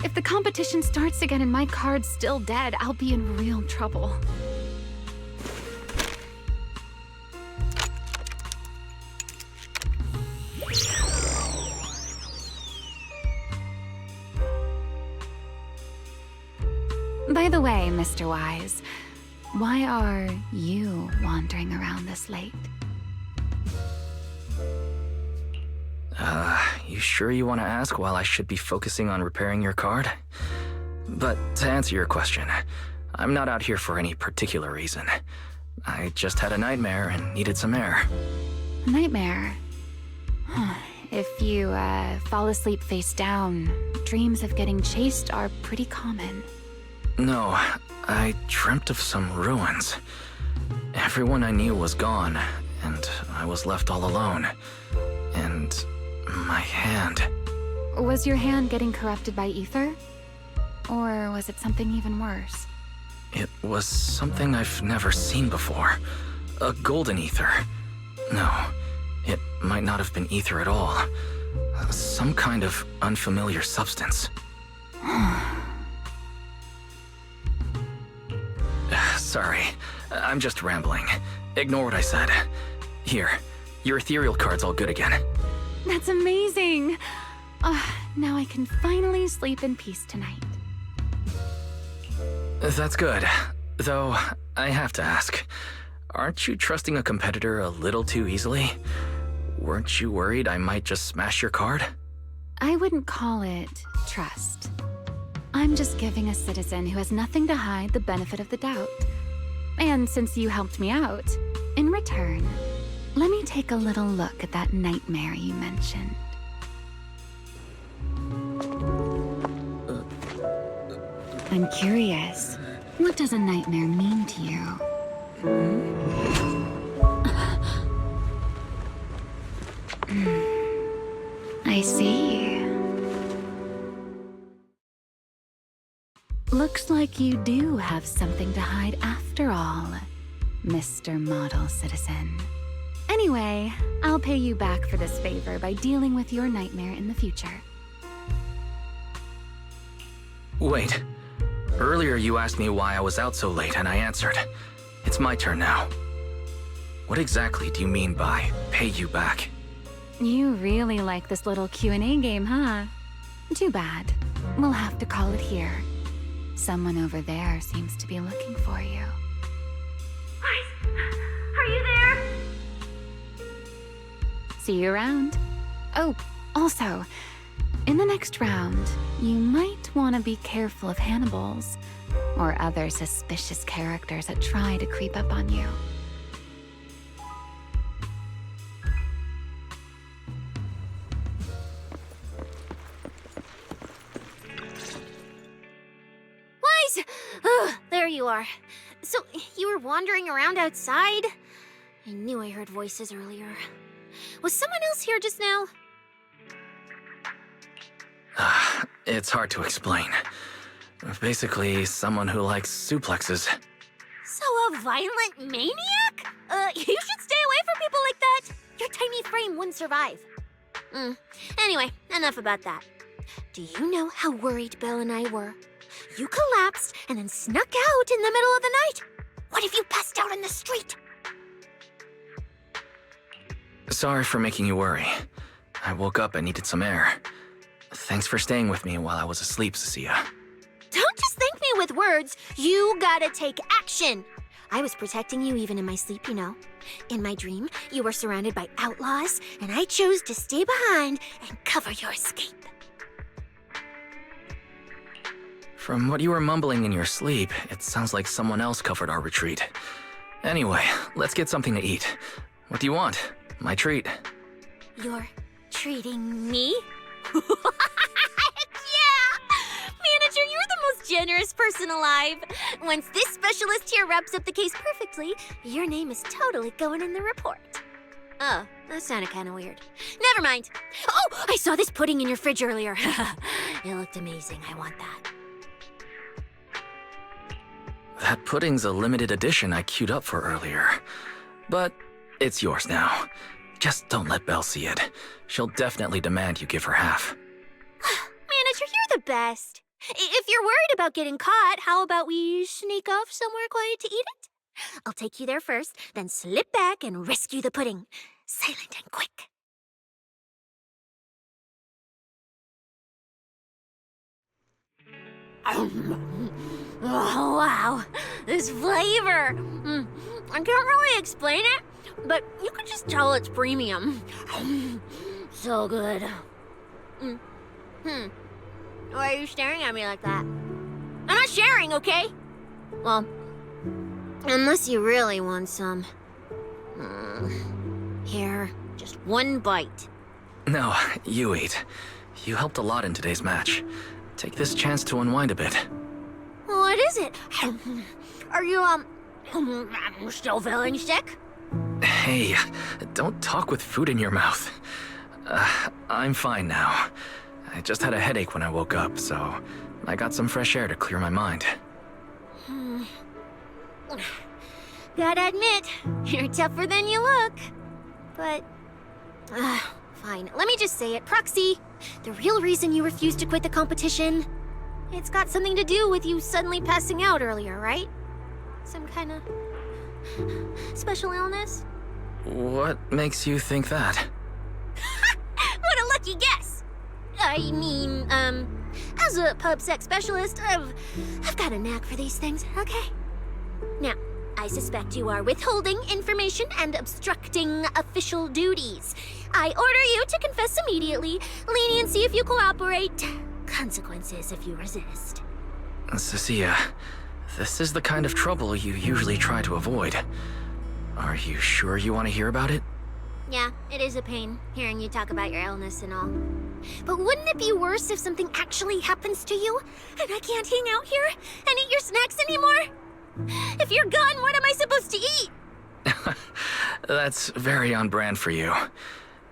If the competition starts again and my card's still dead, I'll be in real trouble. By the way, Mr. Wise, why are you wandering around this late? You sure you want to ask while I should be focusing on repairing your card? But to answer your question, I'm not out here for any particular reason. I just had a nightmare and needed some air. Nightmare? If you fall asleep face down, dreams of getting chased are pretty common. No, I dreamt of some ruins. Everyone I knew was gone, and I was left all alone. And my hand. Was your hand getting corrupted by ether? Or was it something even worse? It was something I've never seen before. A golden ether. No, it might not have been ether at all. Some kind of unfamiliar substance. Sorry, I'm just rambling. Ignore what I said. Here, your ethereal card's all good again. That's amazing! Now I can finally sleep in peace tonight. That's good. Though, I have to ask, aren't you trusting a competitor a little too easily? Weren't you worried I might just smash your card? I wouldn't call it trust. I'm just giving a citizen who has nothing to hide the benefit of the doubt. And since you helped me out, in return, let me take a little look at that nightmare you mentioned. I'm curious, what does a nightmare mean to you? I see. Looks like you do have something to hide after all, Mr. Model Citizen. Anyway, I'll pay you back for this favor by dealing with your nightmare in the future. Wait. Earlier you asked me why I was out so late and I answered. It's my turn now. What exactly do you mean by pay you back? You really like this little Q&A game, huh? Too bad. We'll have to call it here. Someone over there seems to be looking for you. Are you there? See you around. Oh, also, in the next round, you might want to be careful of Hannibals or other suspicious characters that try to creep up on you. Wise! Oh, there you are. So, you were wandering around outside? I knew I heard voices earlier. Was someone else here just now? It's hard to explain. Basically, someone who likes suplexes. So a violent maniac? You should stay away from people like that. Your tiny frame wouldn't survive. Anyway, enough about that. Do you know how worried Belle and I were? You collapsed and then snuck out in the middle of the night. What if you passed out in the street? Sorry for making you worry. I woke up and needed some air. Thanks for staying with me while I was asleep, Cecilia. Don't just thank me with words. You gotta take action. I was protecting you even in my sleep, you know. In my dream, you were surrounded by outlaws, and I chose to stay behind and cover your escape. From what you were mumbling in your sleep, it sounds like someone else covered our retreat. Anyway, let's get something to eat. What do you want? My treat. You're treating me? Yeah! Manager, you're the most generous person alive. Once this specialist here wraps up the case perfectly, your name is totally going in the report. Oh, that sounded kind of weird. Never mind. Oh, I saw this pudding in your fridge earlier. It looked amazing. I want that. That pudding's a limited edition I queued up for earlier. But it's yours now. Just don't let Belle see it. She'll definitely demand you give her half. Manager, you're the best. If you're worried about getting caught, how about we sneak off somewhere quiet to eat it? I'll take you there first, then slip back and rescue the pudding. Silent and quick. Oh, wow. This flavor. I can't really explain it, but you can just tell it's premium. So good. Why are you staring at me like that? I'm not sharing, okay? Well, unless you really want some. Here, just one bite. No, you eat. You helped a lot in today's match. Take this chance to unwind a bit. What is it? Are you, still feeling sick? Hey, don't talk with food in your mouth. I'm fine now. I just had a headache when I woke up, so I got some fresh air to clear my mind. Gotta admit, you're tougher than you look. But, fine. Let me just say it. Proxy, the real reason you refused to quit the competition, it's got something to do with you suddenly passing out earlier, right? Some kind of special illness? What makes you think that? What a lucky guess! I mean, as a pub-sec specialist, I've got a knack for these things, okay? Now, I suspect you are withholding information and obstructing official duties. I order you to confess immediately, leniency if you cooperate, consequences if you resist. Cecilia, this is the kind of trouble you usually try to avoid. Are you sure you want to hear about it? Yeah, it is a pain, hearing you talk about your illness and all. But wouldn't it be worse if something actually happens to you, and I can't hang out here and eat your snacks anymore? If you're gone, what am I supposed to eat? That's very on brand for you.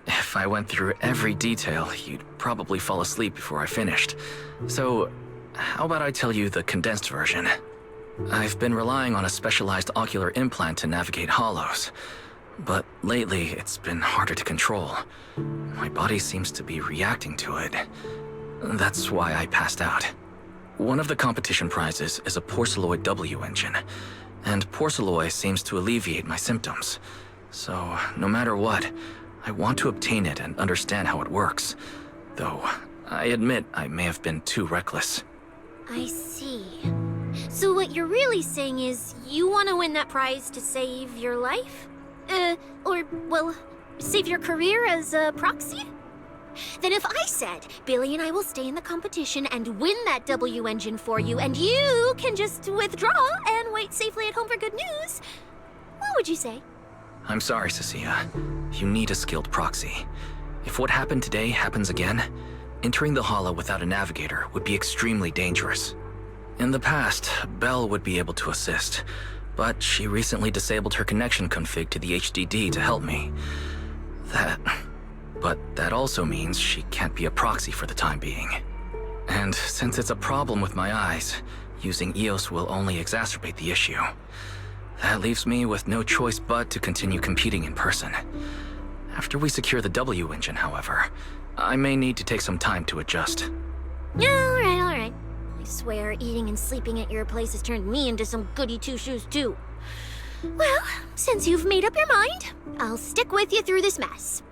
If I went through every detail, you'd probably fall asleep before I finished. So, how about I tell you the condensed version? I've been relying on a specialized ocular implant to navigate hollows. But lately, it's been harder to control. My body seems to be reacting to it. That's why I passed out. One of the competition prizes is a Porceloid W engine, and Porceloid seems to alleviate my symptoms. So, no matter what, I want to obtain it and understand how it works. Though, I admit I may have been too reckless. I see. So what you're really saying is you want to win that prize to save your life? Well, save your career as a proxy? Then if I said, Billy and I will stay in the competition and win that W engine for you, and you can just withdraw and wait safely at home for good news, what would you say? I'm sorry, Cecilia. You need a skilled proxy. If what happened today happens again, entering the hollow without a navigator would be extremely dangerous. In the past, Belle would be able to assist, but she recently disabled her connection config to the HDD to help me. But that also means she can't be a proxy for the time being. And since it's a problem with my eyes, using EOS will only exacerbate the issue. That leaves me with no choice but to continue competing in person. After we secure the W engine, however, I may need to take some time to adjust. Alright. I swear, eating and sleeping at your place has turned me into some goody two-shoes too. Well, since you've made up your mind, I'll stick with you through this mess.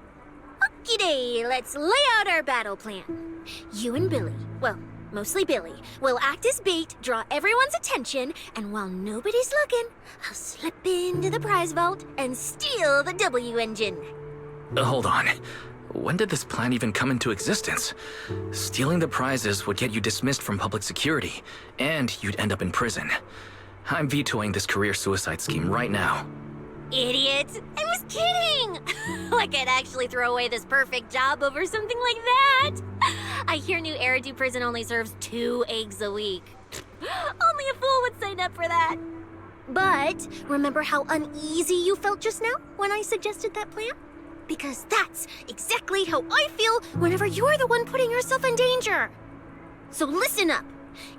Okie-day, let's lay out our battle plan. You and Billy, well, mostly Billy, will act as bait, draw everyone's attention, and while nobody's looking, I'll slip into the prize vault and steal the W engine. Hold on. When did this plan even come into existence? Stealing the prizes would get you dismissed from public security, and you'd end up in prison. I'm vetoing this career suicide scheme right now. Idiot! I was kidding! Like I'd actually throw away this perfect job over something like that! I hear new Eridu prison only serves 2 eggs a week. Only a fool would sign up for that. But remember how uneasy you felt just now when I suggested that plan? Because that's exactly how I feel whenever you're the one putting yourself in danger. So listen up.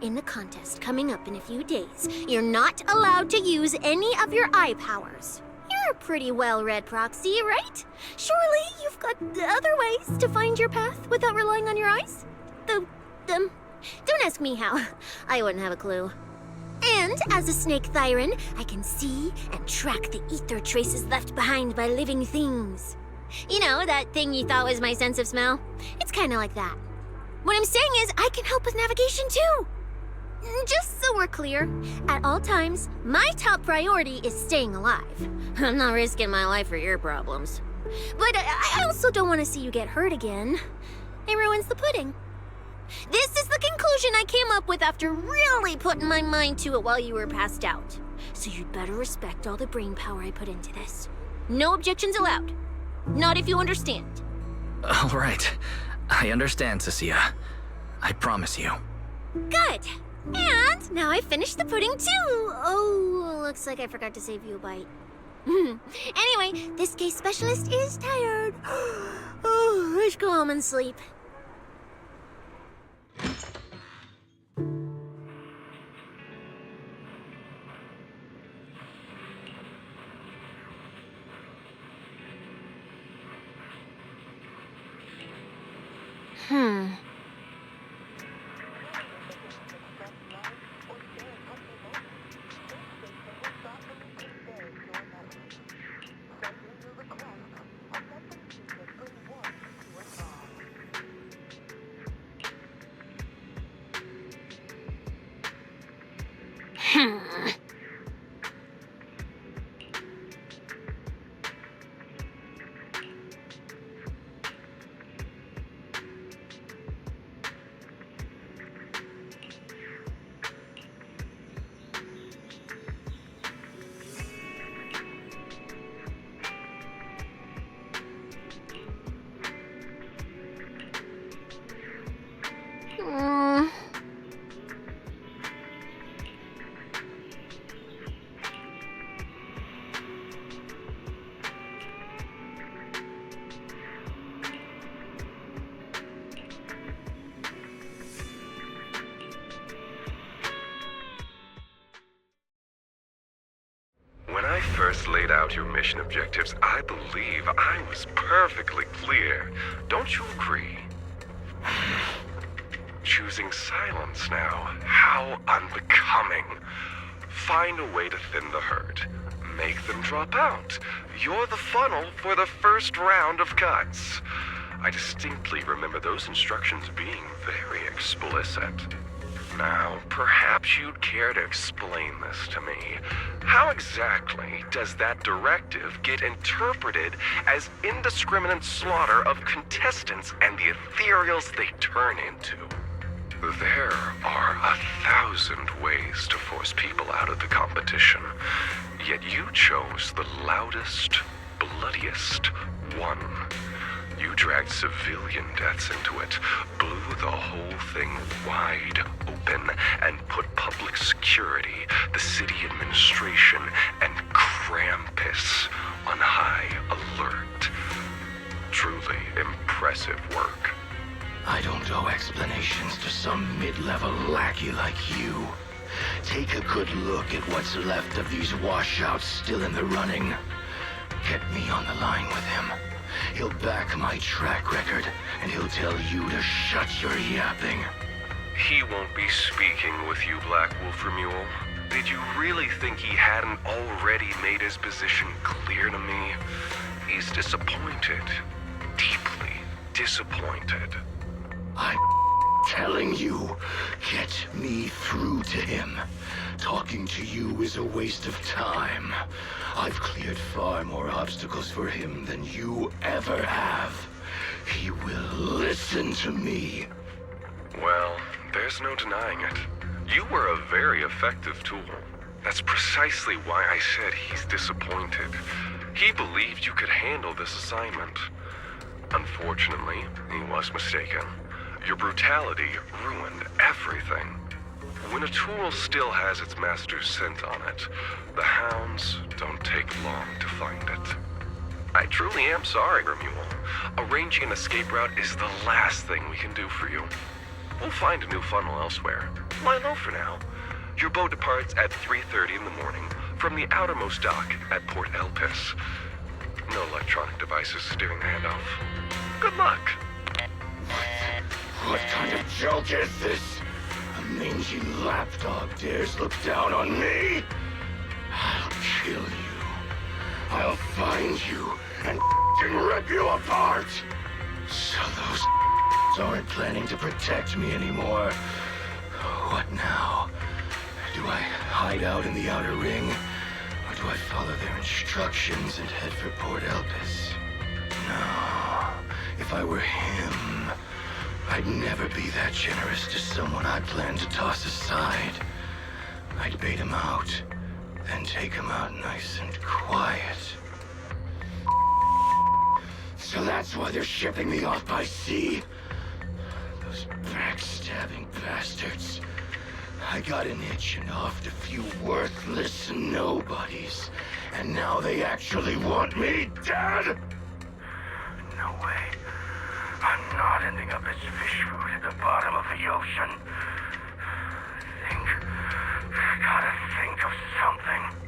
In the contest coming up in a few days, you're not allowed to use any of your eye powers. You're a pretty well-read Proxy, right? Surely you've got other ways to find your path without relying on your eyes? Don't ask me how. I wouldn't have a clue. And as a snake Thyran, I can see and track the ether traces left behind by living things. You know, that thing you thought was my sense of smell? It's kind of like that. What I'm saying is, I can help with navigation too. Just so we're clear, at all times, my top priority is staying alive. I'm not risking my life for your problems. But I also don't want to see you get hurt again. It ruins the pudding. This is the conclusion I came up with after really putting my mind to it while you were passed out. So you'd better respect all the brain power I put into this. No objections allowed. Not if you understand. All right. I understand, Cecilia. I promise you. Good. And now I finished the pudding too. Oh, looks like I forgot to save you a bite. Anyway, this case specialist is tired. Oh, let's go home and sleep. When I first laid out your mission objectives, I believe I was perfectly clear. Don't you agree? Choosing silence now. How unbecoming. Find a way to thin the herd. Make them drop out. You're the funnel for the first round of cuts. I distinctly remember those instructions being very explicit. Now, perhaps you'd care to explain this to me. How exactly does that directive get interpreted as indiscriminate slaughter of contestants and the Ethereals they turn into? There are 1,000 ways to force people out of the competition, yet you chose the loudest, bloodiest one. You dragged civilian deaths into it, blew the whole thing wide open, and put public security, the city administration, and Krampus on high alert. Truly impressive work. I don't owe explanations to some mid-level lackey like you. Take a good look at what's left of these washouts still in the running. Get me on the line with him. He'll back my track record, and he'll tell you to shut your yapping. He won't be speaking with you, Black Wolf Mule. Did you really think he hadn't already made his position clear to me? He's disappointed. Deeply disappointed. I'm telling you, get me through to him. Talking to you is a waste of time. I've cleared far more obstacles for him than you ever have. He will listen to me. Well, there's no denying it. You were a very effective tool. That's precisely why I said he's disappointed. He believed you could handle this assignment. Unfortunately, he was mistaken. Your brutality ruined everything. When a tool still has its master's scent on it, the hounds don't take long to find it. I truly am sorry, Remuel. Arranging an escape route is the last thing we can do for you. We'll find a new funnel elsewhere. Lie low for now. Your boat departs at 3:30 in the morning from the outermost dock at Port Elpis. No electronic devices steering the handoff. Good luck. What kind of joke is this? A mangy lapdog dares look down on me? I'll kill you. I'll find you and rip you apart. So those aren't planning to protect me anymore. What now? Do I hide out in the outer ring? Or do I follow their instructions and head for Port Elpis? No. If I were him, I'd never be that generous to someone I plan to toss aside. I'd bait him out, then take him out nice and quiet. So that's why they're shipping me off by sea. Those backstabbing bastards. I got an itch and offed a few worthless nobodies, and now they actually want me dead? No way. I'm not ending up as fish food at the bottom of the ocean. Gotta think of something.